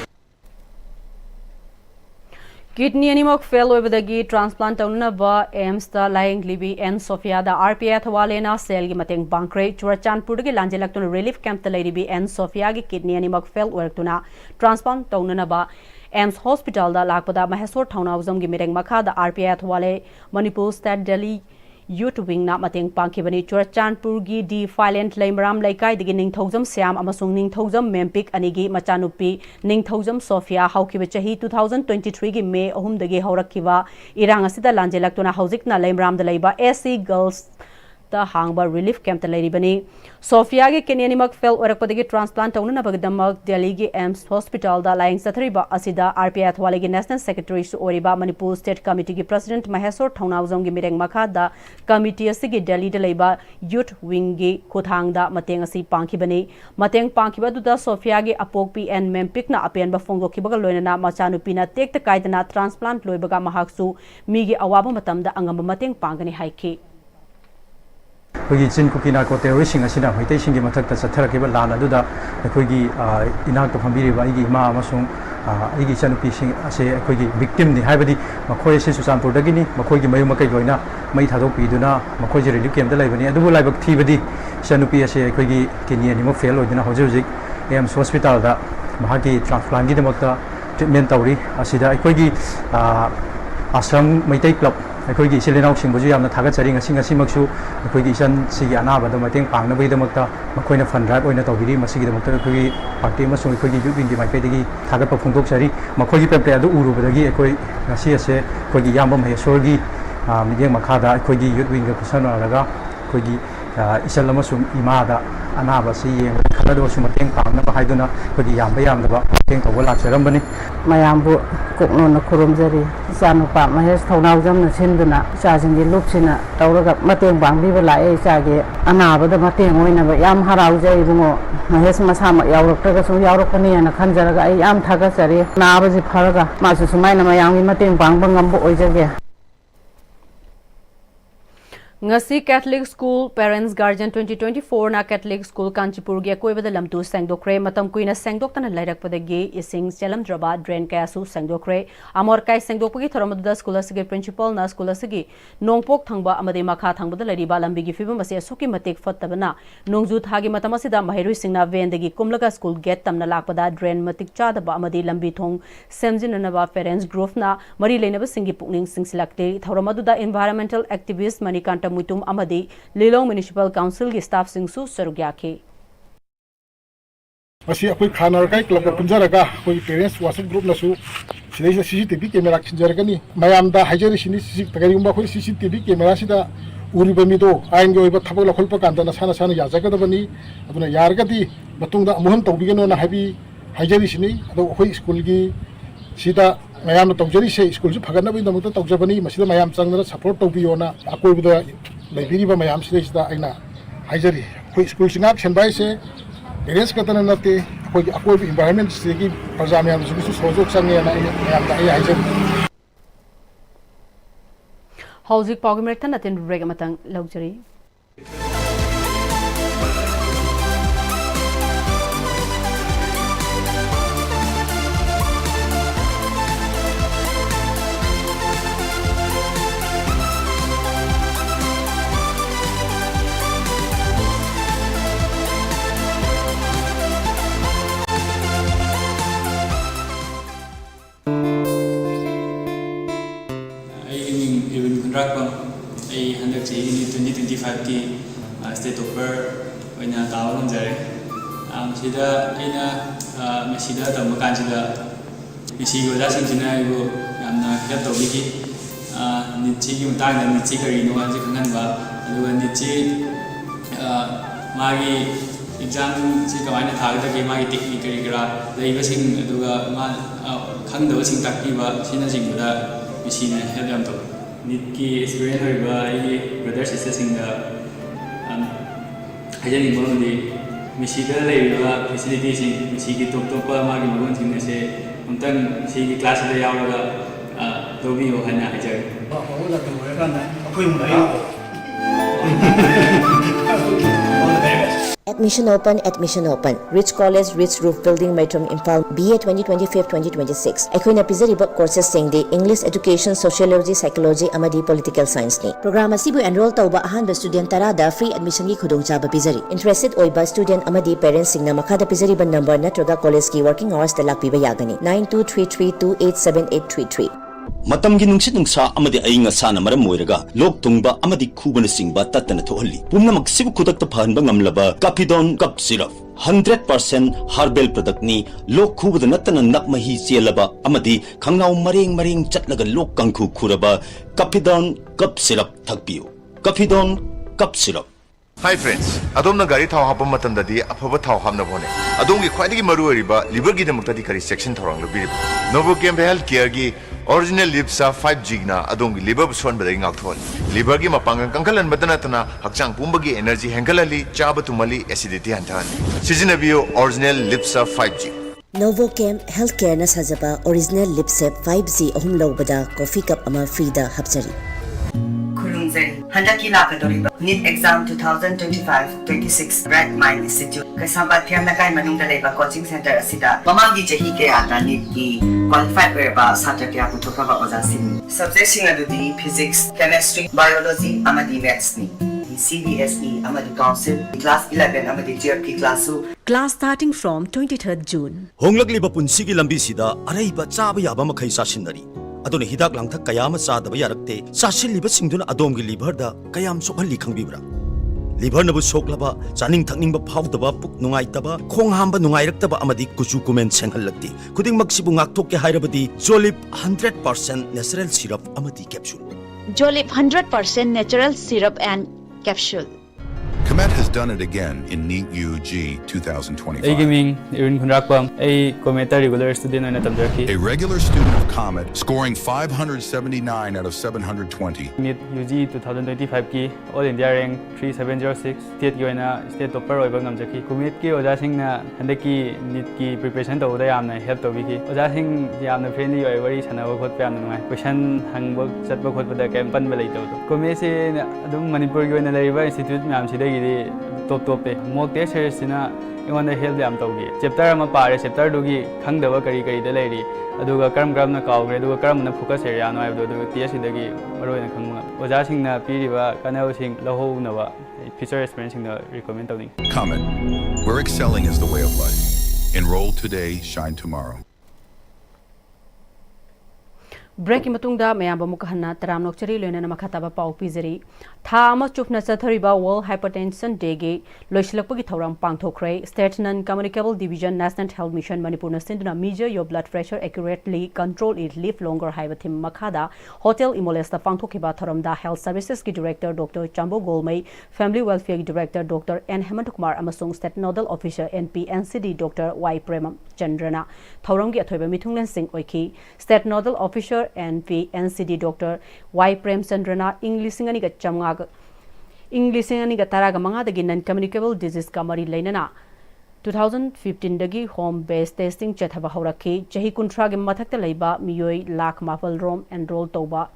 Kidney animok fail over the gi transplant taunna ba Pm-Istv lying libi and Sofia da RPA thawalena cell gi mateng bankre Churachandpur gi lanjelaktun relief camp ta libi and Sofia gi kidney animok fail wertuna transplant taunna ba AIMS hospital da lakpada mahesor thauna uzam gi mireng makha da RPA thawale Manipur state Delhi youth wing na mateng pangkhibani Churachandpur gi di violent laimram laikai digi ningthojam siam amasung ningthojam mempik anigi machanupi ningthojam Sofia haukiba chahi 2023 gi May 3 dagi haurakhiba irang asida lanjelaktuna haujikna laimram da leiba SC girls ta hangba relief camp ta leiribani Sofia gi kenenimak fail orakpadagi transplant taunna bagdamak Delhi gi AIMS hospital da lying sathriba asida RPA thwale gi national secretary su oriba Manipur state committee gi president Mahesor Thaunawjam gi mireng makha da committee asigi Delhi da leiba youth wing gi khuthang da mateng asi pangkhibani mateng pangkhiba du da Sofia gi apok PN mempik na apen ba phongdo khibaga loinana machanupi na tekta kaidana transplant loibaga mahaksu mi gi awaba matam da angamba mateng pangani haiki ꯑꯩꯈꯣꯏꯒꯤ ꯆꯤꯟ cookie narco ꯇꯦꯔꯣꯔꯤꯁꯁꯤꯡ ꯑꯁꯤꯅ ꯃꯩꯇꯩꯁꯤꯡꯒꯤ ꯃꯊꯛꯇ ꯆꯠꯊꯔꯛꯈꯤꯕ ꯂꯥꯟ ꯑꯗꯨꯗ ꯑꯩꯈꯣꯏꯒꯤ ꯏꯅꯥꯛꯇ ꯐꯝꯕꯤꯔꯤꯕ ꯑꯩꯒꯤ ꯏꯃꯥ ꯑꯃꯁꯨꯡ ꯑꯩꯒꯤ ꯏꯆꯟꯅꯨꯄꯤꯁꯤꯡ ꯑꯁꯤ ꯑꯩꯈꯣꯏꯒꯤ ꯚꯤꯛꯇꯤꯝꯅꯤ ꯍꯥꯏꯕꯗꯤ ꯃꯈꯣꯏ ꯑꯁꯤ ꯆꯨꯔꯆꯥꯟꯄꯨꯔꯗꯒꯤꯅꯤ ꯃꯈꯣꯏꯒꯤ ꯃꯌꯨꯝ ꯃꯀꯩ ꯂꯣꯏꯅ ꯃꯩ ꯊꯥꯗꯣꯛꯄꯤꯗꯨꯅ ꯃꯈꯣꯏꯁꯦ ꯔꯤꯂꯤꯐ ꯀꯦꯝꯞꯇ ꯂꯩꯕꯅꯤ ꯑꯗꯨꯕꯨ ꯂꯥꯏꯕꯛ ꯊꯤꯕꯗꯤ ꯏꯆꯟꯅꯨꯄꯤ ꯑꯁꯤ ꯑꯩꯈꯣꯏꯒꯤ ꯀꯤꯗꯅꯤ ꯑꯅꯤꯃꯛ ꯐꯦꯜ ꯑꯣꯏꯗꯨꯅ ꯍꯧꯖꯤꯛ ꯍꯧꯖꯤꯛ AIMS ꯍꯣꯁꯄꯤꯇꯥꯜꯗ ꯃꯍꯥꯛꯀꯤ ꯇ꯭ꯔꯥꯟꯁꯄ꯭ꯂꯥꯟꯒꯤꯗꯃꯛꯇ ꯇ꯭ꯔꯤꯠꯃꯦꯟ ꯇꯧꯔꯤ ꯑꯁꯤꯗ ꯑꯩꯈꯣꯏꯒꯤ ꯑꯁ꯭ꯔꯝ ꯃꯩꯇꯩ ꯀ꯭ꯂꯕ ꯑꯩꯈꯣꯏꯒꯤ ꯏꯆꯤꯜ ꯏꯅꯥꯎꯁꯤꯡꯕꯨꯁꯨ ꯌꯥꯝꯅ ꯊꯥꯒꯠꯆꯔꯤ ꯉꯁꯤꯃꯛꯁꯨ ꯑꯩꯈꯣꯏꯒꯤ ꯏꯆꯟꯁꯤꯒꯤ ꯑꯅꯥꯕꯗ ꯃꯇꯦꯡ ꯄꯥꯡꯅꯕꯒꯤꯗꯃꯛꯇ ꯃꯈꯣꯏꯅ ꯐꯟ ꯗ꯭ꯔꯥꯏꯕ ꯑꯣꯏꯅ ꯇꯧꯕꯤꯔꯤ ꯃꯁꯤꯒꯤꯗꯃꯛꯇ ꯑꯩꯈꯣꯏꯒꯤ ꯄꯥꯔꯇꯤ ꯑꯃꯁꯨꯡ ꯑꯩꯈꯣꯏꯒꯤ ꯌꯨꯠ ꯋꯤꯡꯒꯤ ꯃꯥꯏꯀꯩꯗꯒꯤ ꯊꯥꯒꯠꯄ ꯐꯣꯡꯗꯣꯛꯆꯔꯤ ꯃꯈꯣꯏꯒꯤ ꯄꯦꯝꯄ꯭ꯂꯦꯠ ꯑꯗꯨ ꯎꯔꯨꯕꯗꯒꯤ ꯑꯩꯈꯣꯏ ꯉꯁꯤ ꯑꯁꯦ ꯑꯩꯈꯣꯏꯒꯤ ꯏꯌꯥꯝꯕ ꯃꯍꯦꯁꯣꯔꯒꯤ ꯃꯤꯠꯌꯦꯡ ꯃꯈꯥꯗ ꯑꯩꯈꯣꯏꯒꯤ ꯌꯨꯠ ꯋꯤꯡꯒ ꯈꯨꯠꯁꯝꯅꯔꯒ ꯑꯩꯈꯣꯏꯒꯤ ꯏꯆꯜ ꯑꯃꯁꯨꯡ ꯏꯃꯥꯗ ꯑꯅꯥꯕ ꯑꯁꯤ ꯌꯦꯡꯕꯗ ꯈꯔꯗꯁꯨ ꯃꯇꯦꯡ ꯄꯥꯡꯅꯕ ꯍꯥꯏꯗꯨꯅ ꯑꯩꯈꯣꯏꯒꯤ ꯌꯥꯝꯗꯕ ꯃꯇꯦꯡ ꯇꯧꯕ ꯂꯥꯛꯆꯔꯝꯕꯅꯤ ꯃꯌꯥꯝꯕꯨ ꯀꯣꯛꯅꯣꯟꯅ ꯈꯨꯔꯨꯝꯖꯔꯤ ꯏꯆꯥꯅꯨꯄꯥ ꯃꯍꯦꯁ ꯊꯧꯅꯥꯎꯖꯝꯅ ꯁꯤꯟꯗꯨꯅ ꯏꯆꯥꯁꯤꯡꯒꯤ ꯂꯨꯞꯁꯤꯅ ꯇꯧꯔꯒ ꯃꯇꯦꯡ ꯄꯥꯡꯕꯤꯕ ꯂꯥꯛꯑꯦ ꯏꯆꯥꯒꯤ ꯑꯅꯥꯕꯗ ꯃꯇꯦꯡ ꯑꯣꯏꯅꯕ ꯌꯥꯝ ꯍꯔꯥꯎꯖꯩ ꯏꯕꯨꯡꯉꯣ ꯃꯍꯦꯁ ꯃꯁꯥꯃꯛ ꯌꯥꯎꯔꯛꯇ꯭ꯔꯒꯁꯨ ꯌꯥꯎꯔꯛꯀꯅꯤꯅ ꯈꯟꯖꯔꯒ ꯑꯩ ꯌꯥꯝ ꯊꯥꯒꯠꯆꯔꯤ ꯅꯥꯕꯁꯤ ꯐꯔꯒ ꯃꯥꯁꯨ ꯁꯨꯃꯥꯏꯅ ꯃꯌꯥꯝꯒꯤ ꯃꯇꯦꯡ ꯄꯥꯡꯕ ꯉꯝꯕ ꯑꯣꯏꯖꯒꯦ ngasi Catholic School Parents Guardian 2024 na Catholic School Kanchipur gi akoibada lamtu sengdokre matam kuina sengdoktana lairakpadagi ising chelamdraba drain kayasu sengdokre amor kai sengdokpagi thoramada school asigi principal na school asigi nongpok thangba amade makha thangbada lariba lambi gi fibam ase suki matek fattabana nongju thagi matam asida mahirui singna vendagi kumlaga school gate tamna lakpada drain matik chadaba amade lambi thong semjinanaba parents group na mari leinaba singi pukning singsilakte thoramadu da environmental activist manikanta muitum amadi Lilong Municipal Council gi staff singsu sarugya Masi akoi khana kai club punjaraga akoi parents WhatsApp group nasu sidai CCTV camera chinjaragani mayam da hajari sini tagari umba khoi CCTV camera sida uri bami do ain go iba thabak lakhol pa kanda na sana yajaga da bani aduna yargadi matungda amuham tawbigeno na habi hajari sini ado khoi school gi sida mayam na tawjari se school su phagana bi damu tawjabani masida mayam changna support tawbiona akoi bida leibiri ba mayam se da aina haijari koi school singak senbai se parents katana nate akoi environment se gi praja mayam su sojok change na mayam da ai haijari Hauzik Pogmertan atin break matang luxury. I handle 2025 ki state topper oina taw ngamjare sida aina mesida tamma kanjida mesi go da singina go yamna help tawbiki nichi ki mutang nichi kari no anji khangan ba aduga nichi magi exam si kawaina thagda ki magi technique kari kara leiba sing aduga ma khangda sing takki ba sina sing da mesi na help yam to NEET की experience होगा ये brother sister सिंगा हज़ार निम्बों में मिशीदा लेगा facility सिंग मिशी की top पर मार्ग मगों सिंग से उनतन मिशी की class ले आओगा तो भी हो है ना हज़ार Admission open. Rich College, Rich Roof Building, Maitram, Impal, BA 2025-2026. Aikoina pizariba courses singdi English Education, Sociology, Psychology, amadi Political Science ni. Program asibu enroll tauba ahanba student tarada free admission gi khudongchaba pizari. Interested oiba student amadi parents singna makhada pizariba number natraga college ki working hours da lakpiba yagani 9233287833. मतमगी नुंसित नुंसा अमदि अइंग साना मरम मोइरगा लोक तुंगबा अमदि खुबन सिंगबा तत्तन थोहल्ली पुमनमक सिबु खुदक्ता फहनबा ngamlaba Capidon Cup Syrup 100% herbal product ni लोक खुबद नत्तन नकमही चेलबा अमदि खंगनाउ मरेंग चटलगा लोक कंखु खुरबा Capidon Cup Syrup थकपियो Capidon Cup Syrup. Hi friends, adom na gari thau hapam matam dadi afaba thau hamna bone. Adom gi khwaidi gi maru riba liver gi demukta di kari section thorang lo biriba. Novochem Health Care gi original Lipsa 5G na adom gi liver buswan badai ngak thol. Liver gi mapangang kangkalan badana tana hakchang pumba gi energy hengalali chaba tumali acidity hantan. Sizinabiyo original Lipsa 5G. Novochem Health Care na sajaba original Lipsa 5G ahum lobada coffee cup ama free da hapchari. Handaki lakadoriba NEET exam 2025-26 Bright Mind Institute kasaba thiam na kai manung da leba coaching center asida mamangi jahi ke ata NEET ki qualified weba satra kya putoka ba ojasin subject sing adudi physics chemistry biology amadi maths ni CBSE amadi council class 11 amadi GRP class Class starting from 23rd June. Honglagli ba punsi gi lambi sida arai ba chaba yaba makhai sasinari. adone hidak langthak kayama sadaba yarakte sasilliba singduna adomgi liver da kayam sokhalli khangbibra liver nabu soklaba chaning thakningba phawdaba puk nungaitaba khong hamba nungairaktaba amadi kuchu kumen senghallakti khuding maksibu ngaktokke hairabadi Jolip 100% natural syrup amadi capsule. Jolip 100% natural syrup and capsule. Comet has done it again in NEET UG 2025. A regular student of Comet scoring 579 out of 720. NEET UG 2025 ki All India rank 3706 state ki oina state topper oiba ngamjaki Comet ki oja sing na handaki NEET ki preparation tawda yamna help tawbiki oja sing yamna friendly oi wari sanawa khot pa yamna ngai question hangba chatba khot ba da kem pan ba leitaw Comet se adum Manipur ki oina laiba institute myam sidai top pe mock test series na ingona help yam tawgi chapter ama pare chapter dugi khangdaba kari da lairi aduga karam na kawgre aduga karam na focus area no aibu aduga test dagi maroina khangma oja sing na piriba kanao sing lahu na ba future experience na recommend tawding. Comet, where excelling is the way of life. Enroll today, shine tomorrow. Break की मतुंगदा मयाम बमुक हन्ना तराम नोकचरी लोइना मखाताबा पाउ पिजरी था अमा चुपना चथरिबा World Hypertension Day गे लोइसलकपगी थौराम पांगथोखरे state non communicable division national health mission Manipur न सिंदुना measure your blood pressure accurately control it live longer हाइबा थिम मखादा होटल इमोलेस दा पांगथोखिबा थौरामदा हेल्थ सर्विसेस की director doctor Chambo Golmei family welfare की director doctor N Hemant Kumar अमसुंग state nodal officer Pm-Istv doctor Y Prem चंद्रना थौरामगी अथोइबा मिथुंगलेन सिंह ओइखी state nodal officer Pm-Istv doctor Y Prem चंद्रना इंग्लिसिंगनी का चमगा इंग्लिसिंगनी का तरागा मंगादगी नन कम्युनिकेबल डिजीज का मरी लेनना 2015 दगी होम बेस्ड टेस्टिंग चथबा हौरखी चही कुंथ्रा के मथक्ता लेबा मियोई लाख माफल रोम एनरोल तौबा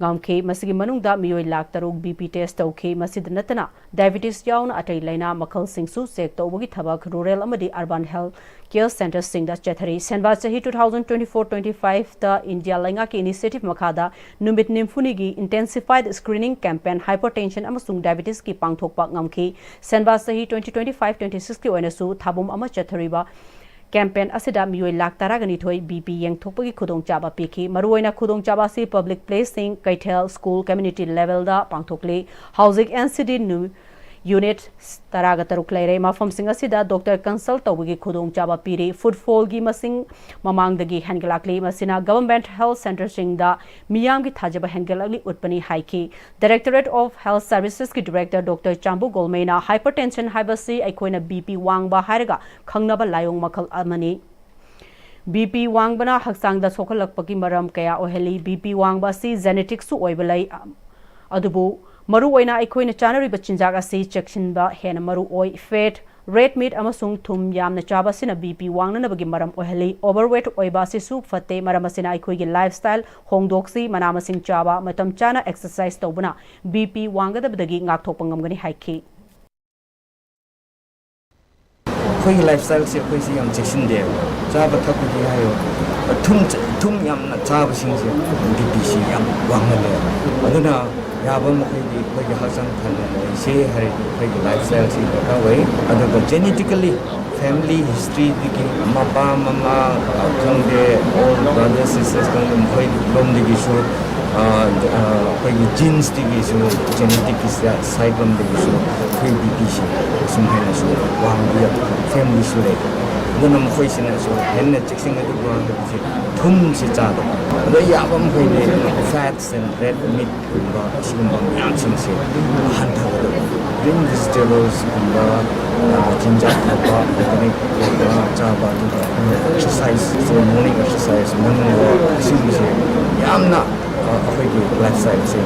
गामखे मसिगी मनुंगदा मियोई लाख तरुक बीपी टेस्ट तौखे मसिद नतना डायबिटीज याउना अटै लाइना मखल सिंगसु चेक तौबगी थबक रूरल अमदी अर्बन हेल्थ केयर सेंटर्स सिंगदा चथरी सेनबा चही 2024-25 ता इंडिया लैंगा की इनिशिएटिव मखादा नुमित निम्फुनिगी इंटेंसिफाइड स्क्रीनिंग कैंपेन हाइपरटेंशन अमसुंग डायबिटीज की पांगथोकपा ngamki सेनबा चही 2025-26 की ओइनसु थाबुम अमा चथरीबा कैंपेन असिदा मियोई लाख तारागनी थोई बीपी येंगथोकपगी खुदोंग चाबा पीखी मरुओइना खुदोंग चाबा से पब्लिक प्लेसिंग कैथेल स्कूल कम्युनिटी लेवल दा पांगथोकले हाउसिंग एनसीडी न्यू यूनिट तरागा तरुक लेरे माफम सिंह असिदा डॉक्टर कंसल्ट तौबगी खुदोंग चाबा पीरे फुटफॉल की मसिंग ममांगदगी हेंगलाकली मसिना गवर्नमेंट हेल्थ सेंटर सिंगदा मियाम की थाजबा हेंगलाकली उत्पनी हाइकी डायरेक्टरेट ऑफ हेल्थ सर्विसेस की डायरेक्टर डॉक्टर चांबू गोलमेना हाइपरटेंशन हाइबसी अखोइना बीपी वांगबा हायरगा खंगनबा लायोंग मखल अमनी बीपी वांगबना हक्सांगदा सोखलकपगी मरम कया ओहेली बीपी वांगबा सी जेनेटिक्सु ओइबलै अदुबु मरु ओइना अखोइना चानरिबा चिंजाक असि चेक्सिनबा हेना मरु ओइ फेट रेड मीट अमसुंग थुम यामना चाबासिना बीपी वांगनबगी मरम ओहली ओवरवेट ओइबा सिसु फते मरम असिना अखोइगी लाइफस्टाइल होंगदोक्सी मनामसिंग चाबा मतम चाना एक्सरसाइज तौबना बीपी वांगदबदगी ngakthokpa ngamgani haiki अखोइगी लाइफस्टाइल से अखोइसी याम चेक्सिनदे चाबा थकुगी हायो थुम यामना चाबासिंगसे बीपी से याम वांगले अदुना याबा मखोइगी अखोइगी हक्सांग फनना से हरिगी लाइफस्टाइल से दरकार अदुगा जेनेटिकली फैमिली हिस्ट्री दिगी मपा ममा खंगदे ऑल ब्रदर्स सिस्टर्स खंगदे मखोइगी लोमदिगी सो अखोइगी जीन्स दिगी सो जेनेटिक की साइड लोमदिगी सो अखोइगी बीपी से सुमहेना सो वांगबिया फैमिली सो ले अदुना मखोइसिना सो हेन्ना चेक्सिंग अदु वांगबिसे थुम से चादो अदो याबा मखोइगी फैट्स एंड रेड मीट गुंबा सिगुंबा म्यामसिंग से हंथागदो ग्रीन वेजिटेबल्स गुंबा चिंजाक थपा ऑर्गेनिक चाबा एक्सरसाइज सो मॉर्निंग एक्सरसाइज मॉर्निंग वॉक सिंगसे यामना अखोइगी लाइफस्टाइल से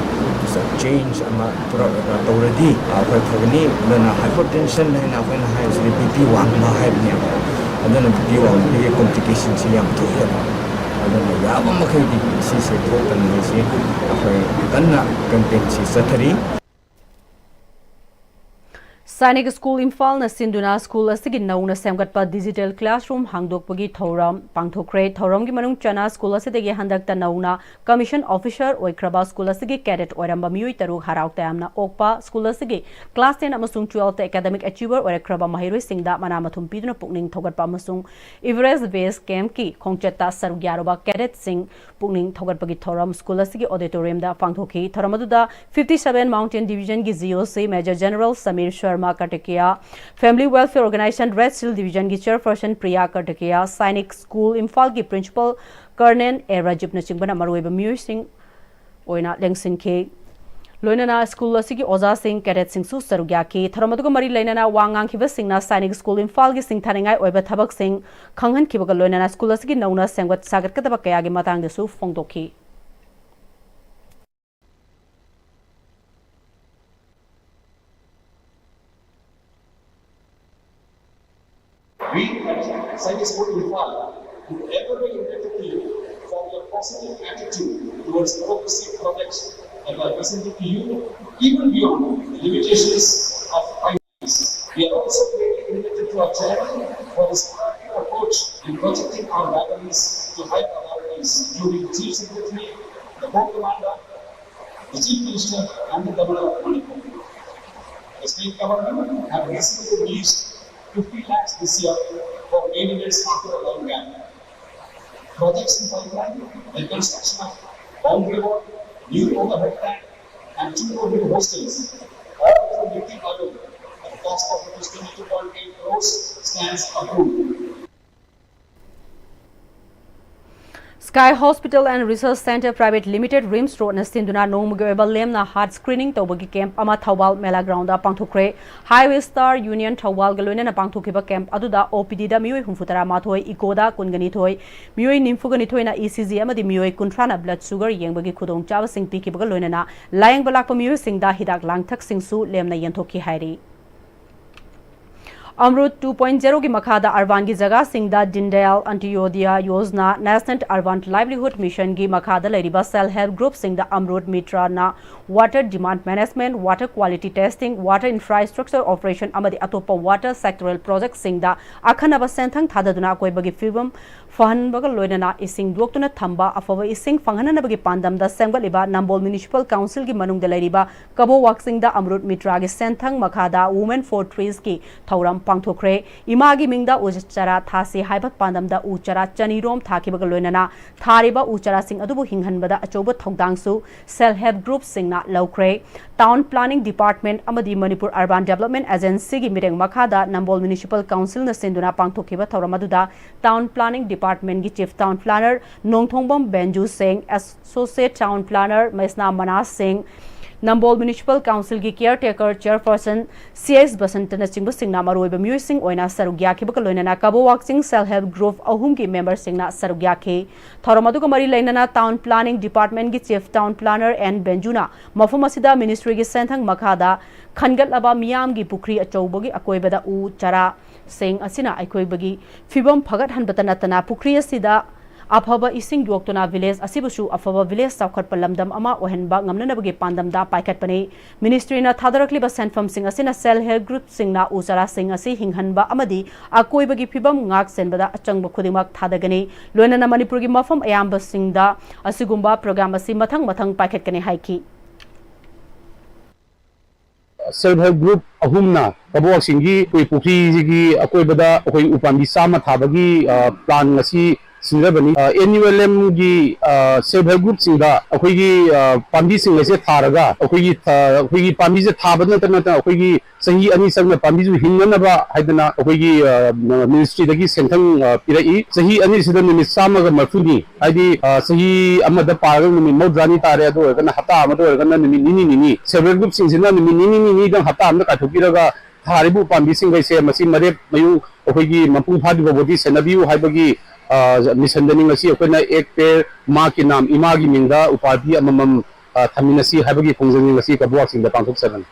चेंज अमा पुरक तौरदी अखोइ फगनी अदुना हाइपरटेंशन हैना अखोइना हाइसि बीपी वांगबा हाइबने अदुना बीपी वांगबी कॉम्प्लिकेशन से याम थोयबा अदुना याबा मखैदी सिसे थोकन से अखोइ कन्ना कैंपेन से सथरी सैनिक स्कूल इम्फाल सिंधुना स्कूल असगी नौना सेमगटपा डिजिटल क्लासरूम हांगदोकपगी थौराम पांगथोखरे थौरामगी मनुंग चना स्कूल असदगी हंदकता नौना कमीशन ऑफिसर ओइख्रबा स्कूल असगी कैडेट ओरंबा मियोई तरु हराव तयामना ओकपा स्कूल असगी क्लास 10 अमसुंग 12 एकेडमिक अचीवर ओरख्रबा महिरोई सिंगदा मना मथुम पिदुना पुकनिंग थौगटपा अमसुंग एवरेस्ट बेस कैंप की खोंगचता सरुग्यारोबा कैडेट सिंग पुकनिंग थौगटपगी थौराम स्कूल असगी ऑडिटोरियम दा पांगथोखी थौरामदुदा 57 माउंटेन डिवीजन की GOC major general Samir Sharma Kartakia, Family Welfare Organization Red Seal Division की चेयरपर्सन प्रिया Kartakia, सैनिक स्कूल इम्फाल की प्रिंसिपल कर्नेल ए राजीव नचिंगबना मरुइबा मियोई सिंह ओइना लेंगसिंखे लोइनाना स्कूल असगी ओजा सिंह कैडेट सिंह सु सरुग्या की थरमदुग मरी लेनाना वांगांग खिबा सिंहना सैनिक स्कूल इम्फाल की सिंह थानिंगाई ओइबा थबक सिंह खंगहन खिबगा लोइनाना स्कूल असगी नौना सेंगवत सागत कदबा कयागी मतंगदसु फोंगदोखी We at Science School Nepal would ever be indebted to you for your positive attitude towards progressive projects that are presented to you, even beyond the limitations of finance. We are also greatly indebted to our chairman for his proactive approach in projecting our values to higher authorities, including the Chief Secretary, the Corps Commander, the Chief Minister, and the Governor of Manipur. The state government have recently released 50 lakhs this year for main events after a long gap. Projects in pipeline, the construction of boundary wall, new overhead tank, and 2 more new hostels, all from Niti Ayog. The cost of rupees 22.8 crores stands approved. Sky Hospital and Research Center Private Limited Rims Road na sinduna nongmugi lem na heart screening tawbagi camp ama Thawbal Mela Ground da pangthokre. Highway Star Union Thawbal galoina na pangthokiba camp aduda OPD da mioi humfutara mathoi ikoda kungani thoi mioi nimfugani thoi na ECG amadi mioi kuntrana blood sugar yengbagi khudong chawa sing pikibaga loina na layang balakpa mioi singda hidak langthak singsu lemna yenthoki hairi. Amrut 2.0 की मखादा urban की जगह सिंगदा दिनदयाल अंत्योदय योजना national urban livelihood mission की मखादा लेरिबा self help group सिंगदा अमरुत मित्रा ना water demand management water quality testing water infrastructure operation अमदी अतोप वाटर सेक्टरल प्रोजेक्ट सिंगदा अखनब सेंथंग थाददुना कोइबगी फिल्म फहनबगा लोइनना इसिंग दोक्तुना थंबा अफव इसिंग फंगननबगी पांदमदा सेंगलिबा नंबोल म्युनिसिपल काउंसिल की मनुंगदा लेरिबा कबो वाक्सिंगदा अमरुत मित्रा की सेंथंग मखादा वुमेन फॉर ट्रीज की थौरम पांथोखरे इमागी मिंगदा उचरा थासी हाइबत पांदमदा उचरा चनीरोम थाकिबगा लोइनना थारिबा उचरा सिंग अदुबु हिंगहनबदा अचौब थौदांगसु सेल्फ हेल्प ग्रुप सिंगना लौखरे टाउन प्लानिंग डिपार्टमेंट अमदी मणिपुर अर्बन डेवलपमेंट एजेंसी की मिरेंग मखादा नंबोल म्युनिसिपल काउंसिल न सिंदुना पांथोखिबा थौरम अदुदा टाउन प्लानिंग डिपार्टमेंट की chief town planner Nongthongbam Benju Singh associate town planner Maisna Manas Singh Nambol municipal council की केयर टेकर चेयरपर्सन CS बसंतन चिंग सिंगना मरोइब म्यूसिंग ओइना सरुग्याखिबक लोइनना कबो वाक्सिंग सेल्फ हेल्प ग्रुप अहुम की मेंबर सिंगना सरुग्याखि थौरमदुग मरी लेनना टाउन प्लानिंग डिपार्टमेंट की चीफ टाउन प्लानर एन बेंजुना मफम असिदा मिनिस्ट्री की सेंथंग मखादा खनगलबा मियाम की पुखरी अचौबगी अकोइबदा उ चरा सिंग असिना अकोइबगी फिबम फगत हनबत नतना पुखरी असिदा अफब इसिंग योक्तुना विलेज असिबुसु अफब विलेज साउखट पलमदम अमा ओहनबा ngamnanabagi pandamda paikatpani ministry na thadarakliba senfam sing asina self help group singna usara sing asi hinghanba amadi akoibagi phibam ngak senbada achangba khudimak thadagani loinana manipur gi mafam ayamba singda asigumba program asi mathang paikatkani haiki self help group अहुमना कबो सिंगी कोई पुखरी की अकोइबदा कोई उपांबी सामा थाबगी प्लान ngasi सिंगबनी एनुअल की सेल्फ हेल्प ग्रुप सिंगा अखोगी पांबी सिंग से थारगा अखोगी पांबी से थाबद नतना अखोगी सही अनि संग पांबी जु हिंगनबा हाइदना अखोगी मिनिस्ट्री दगी सेंथंग पिरई सही अनि सिदा निमित सामग मफुनी आदि सही अमद पारग निमित मौद्रानी तारे अदो गना हता अमदो गना निमित निनी सेल्फ हेल्प ग्रुप सिंगना निमित निनी दं हता अमद काथोपिरगा थारिबु पांबी सिंग से मसी मरे मयु अखोगी मपु फादिबो बोदी सेनबियु हाइबगी मिशन दनिंग असी अखोना एक पेड़ माँ के नाम इमा की मिंदा उपाधि अमम थमिनसी हाइबगी खोंजनिंग असी कबुआक सिंग the पांथोक 7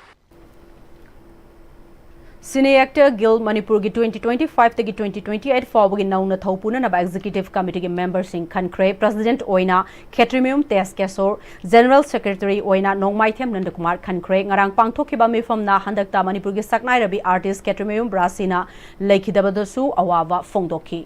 Cine actor Gil Manipur की 2025 तक 2028 फावगी नौना थौपुना नबा एग्जीक्यूटिव कमिटी के मेंबर सिंह खनख्रे प्रेसिडेंट ओइना खेट्रिमियम तेस केसोर जनरल सेक्रेटरी ओइना नोंगमाइथेम नंदकुमार खनख्रे ngarang पांथोखिबा मिफमना हंदकता मणिपुर की सकनाय रबी आर्टिस्ट खेट्रिमियम ब्रासीना लेखिदबदसु अवाबा फोंदोखी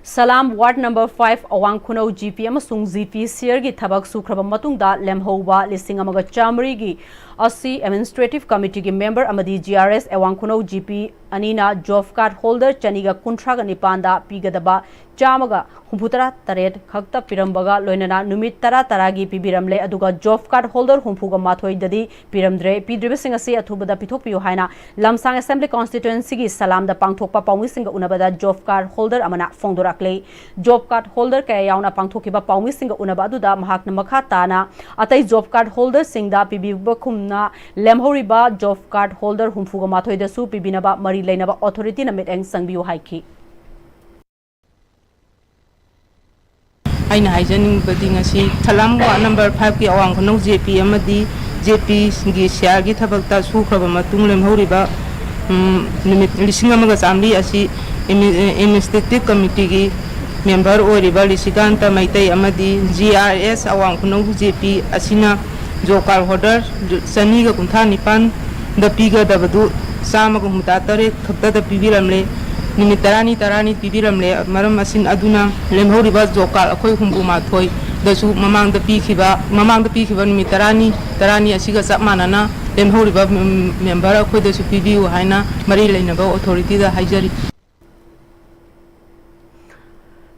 सलाम वार्ड नंबर 5 अवांग खुनौ GP अमसुंग GP सियर की थबक सुख्रब मतुंगदा लेमहौबा लिसिंग अमगा चामरी की अस्सी एडमिनिस्ट्रेटिव कमिटी की मेंबर अमदी GRS अवांग खुनौ GP अनीना जॉब कार्ड होल्डर चनीगा कुंथ्रागा निपांदा पीगदबा चामगा हुंफुतरा तरेट खक्ता पिरंबगा लोइनना नुमित तरा तरागी पिबिरमले अदुगा जॉब कार्ड होल्डर हुंफुगा माथोई ददी पिरमद्रे पिद्रिबसिंग असि अथुबदा पिथोकपियो हाइना लमसांग असेंबली कॉन्स्टिट्युएंसी की सलामदा पांगथोकपा पाउमिसिंग उनबदा जॉब कार्ड होल्डर अमना फोंदोराकले जॉब कार्ड होल्डर कया यावना पांगथोकिबा पाउमिसिंग उनबा अदुदा महाकना मखा ताना अतै जॉब कार्ड होल्डर सिंगदा पिबिबा खुमना लेमहौरिबा जॉब कार्ड होल्डर हुंफुगा माथोई दसु पिबिनबा मरी लेनबा अथॉरिटी नमित एंग संगबियो हाइकी अना हाइजनिंगबदी थलाम वार्ड नंबर 5 की अवांग खुनौ JP अमदी JP की शेयर की थबकता सुख्रब मतुंग लेमहौरिबा निमित लिसिंग अमगा चामली असी एडमिनिस्ट्रेटिव कमिटी की मेंबर ओरिबा लिसिकांत मैतै अमदी GRS अवांग खुनौ JP असिना job card holder चनीगा Kuntha निपान the पीगदबदु सामगा Humtah तरे खक्ता द पीबिरमले निमित तरानी पीबिरमले मरम असिन अदुना लेमहौरिबा जॉब कार्ड अखोय हुमबु माथोय दसु ममांग द पीखिबा निमित तरानी असिगा चप मानना लेमहौरिबा मेंबर अखोय दसु पीबियु हाइना मरी लेनबा अथॉरिटी दा हाइजरी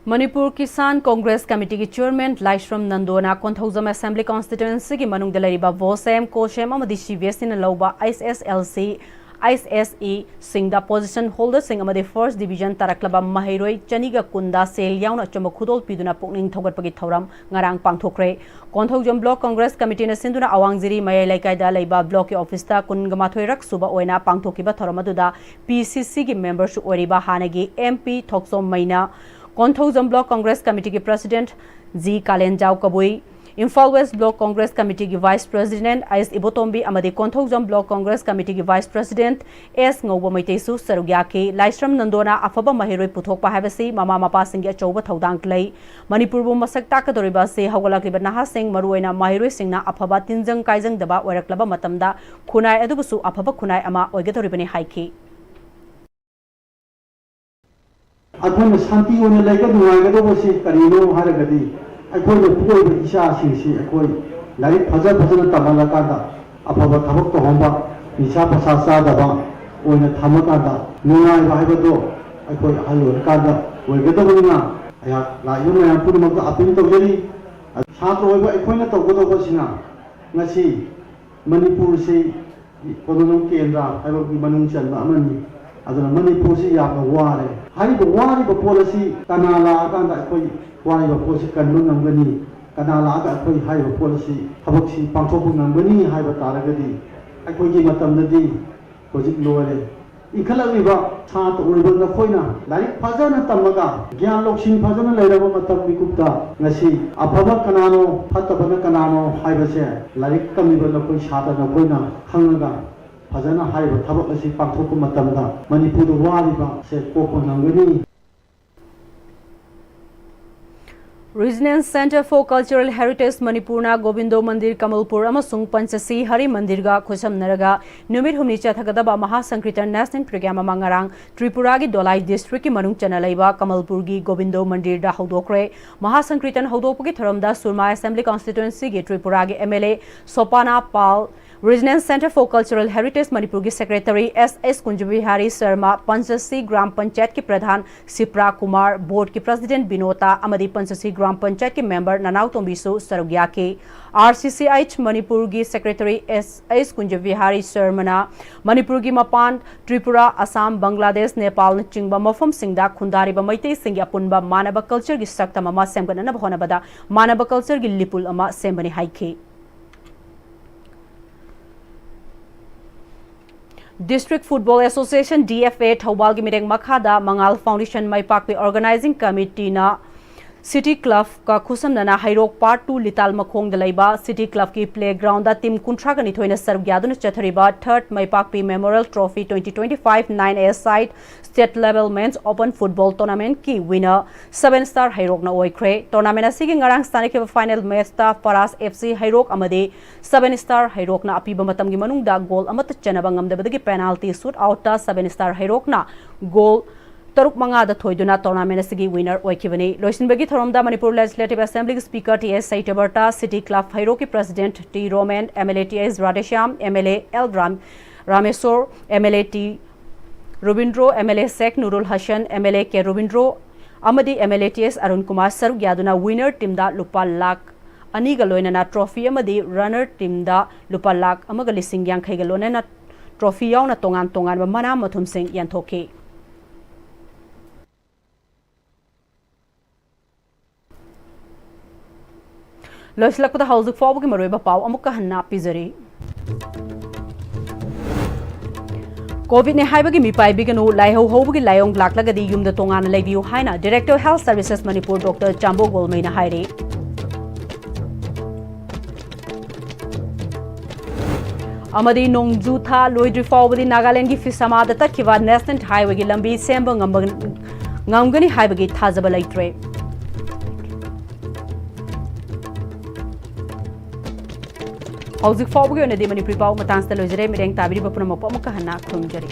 Manipur Kisan Congress Committee ki Chairman Laishram Nandona Konthozam Assembly Constituency ki manung dalariba Vosem Koshem amadi CVS in Loba ISSLC ISSE Singda Position Holder Sing amadi First Division Taraklaba Mahiroi Chaniga Kunda Sel Yauna Chama Khudol Piduna Pukning Thogatpagi Thoram Ngarang Pangthokre Konthozam Block Congress Committee na Sinduna Awangziri Mayai Laikai Laiba Block Office ta Kungamathoi Rak Suba Oina Pangthokiba Thoramaduda PCC ki membership Oriba Hanagi MP Thoksom Maina Konthozam Block Congress Committee ki President Z Kalenjau Kabui Imphal West Block Congress Committee ki Vice President S Ibotombi amadi Konthozam Block Congress Committee ki Vice President S Ngauba Maitesu Sarugyaki Laishram Nandona afaba mahiroi puthokpa habasi mama mapa singya chauba thodang lei Manipur bu masak takadoriba se hawgalakliba naha sing maruina mahiroi singna afaba tinjang kaijang daba waraklaba matamda khunai adubusu afaba khunai ama oigadoribani haiki अखोन शांति होने लेकर दुआएगा बसे करीनो हर गदी अखोन पूरे इशा सिंसी अखोन like फजर फजर तमला कादा अफबा थबक तो होंबा निशा पसासा दबा ओने थमकादा नुनाय बाइबदो अखोन हलोर कादा ओइगदबना या लायु में पुरमक अपील तौजरी छात्र होइबा अखोन तौगदबसिना ngasi मणिपुर से कोनों केंद्र हाइबकी मनुंग चलबा अमनी aduna Manipur si ya ware hari wari policy kanala kanda koi wari policy kanun namgani kanala ka koi hai policy habak si pangthok namgani hai bataragadi akoi gi matam dadi project lore ikhalak liba chat uriba na khoina larik phajana tamaga gyan loksin phajana leiraba matam bikupta ngasi afaba kanano phatabana kanano hai base larik tamiba na koi shada na koina khangaga फजना हाइबा थबक असि पांथोकु मतमदा मणिपुर वालिबा से cocoa नंगनी Regional Center for Cultural Heritage Manipurna Gobindo Mandir Kamalpur amasung Panchasi Hari Mandirga Khosam Naraga Numit Humni Chathagadaba Maha Sankirtan National Program Mangarang Tripura gi Dolai District ki Manung Chanalaiba Kamalpur gi Gobindo Mandir da Hodokre Maha Sankirtan Hodokpu ki Tharamda Surma Assembly Constituency gi Tripura gi MLA Sopana Pal Regional Center for Cultural Heritage Manipur ki Secretary S.S. Kunjabihari Sharma Panchasi Gram Panchayat ki Pradhan Sipra Kumar Board ki President Binota Amadi Panchasi Gram Panchayat ki Member Nanau Tombisu Sarugyaki RCCH Manipur ki Secretary S.S. Kunjabihari Sharma Manipur ki Mapan Tripura Assam Bangladesh Nepal Chingba Mafam Singda Khundariba Maitei Singya Punba Manaba Culture ki Sakta Mama Semgana Bhonabada Manaba Culture ki Lipul Ama Sembani Haiki District Football Association DFA Thawbal gi mireng makhada Mangal Foundation Mai Pakpi Organizing Committee na City Club ka khusam nana Hairok Part 2 Lital Makhong dalaiba City Club ki playground da team kuntra gani thoina sargyadun chathariba 3rd Mai Pakpi Memorial Trophy 2025 9A side State Level Men's Open Football Tournament ki winner 7-star Hairok na oikre tournament asigi ngarang stanik final match ta Paras FC Hairok amade 7-star Hairok na apiba matam gi manung da goal amat chanaba ngamdabadagi penalty shoot out ta 7-star Hairok na goal Taruk Manga the Thoiduna tournament asigi winner oikibani Loisinbagi Thoromda Manipur Legislative Assembly Speaker T.S. Saitabarta City Club Hairoki President T. Roman MLA T.S. Radesham MLA L. Ramesor MLA T. Rubindro MLA Sek Nurul Hassan MLA K. Rubindro Amadi MLA T.S. Arun Kumar Saruk Yaduna winner team da Lupa Lak Aniga Loinana trophy Amadi runner team da Lupa Lak Amagali Singyang Kaigalonana trophy yauna tongan Mana Mathum Singh Yantoki Loislakpada Housuk Fobuki Maruba Pau Amuka Hanna Pizari COVID ne haibagi mipai biganu laiho hobugi layong laklagadi yumda tongan leviu haina Director Health Services Manipur Dr. Chambo Golmaina hairi Amadi Nongju tha loidri fawbadi Nagaland gi Fisama da takhiwa National Highway gi lambi semba ngamgani haibagi thajaba laitre Housing Fobugi on the Manipuri Pau Matans the Lojere Mireng Tabiri Bapuna Mopomuka Hana Kumjari.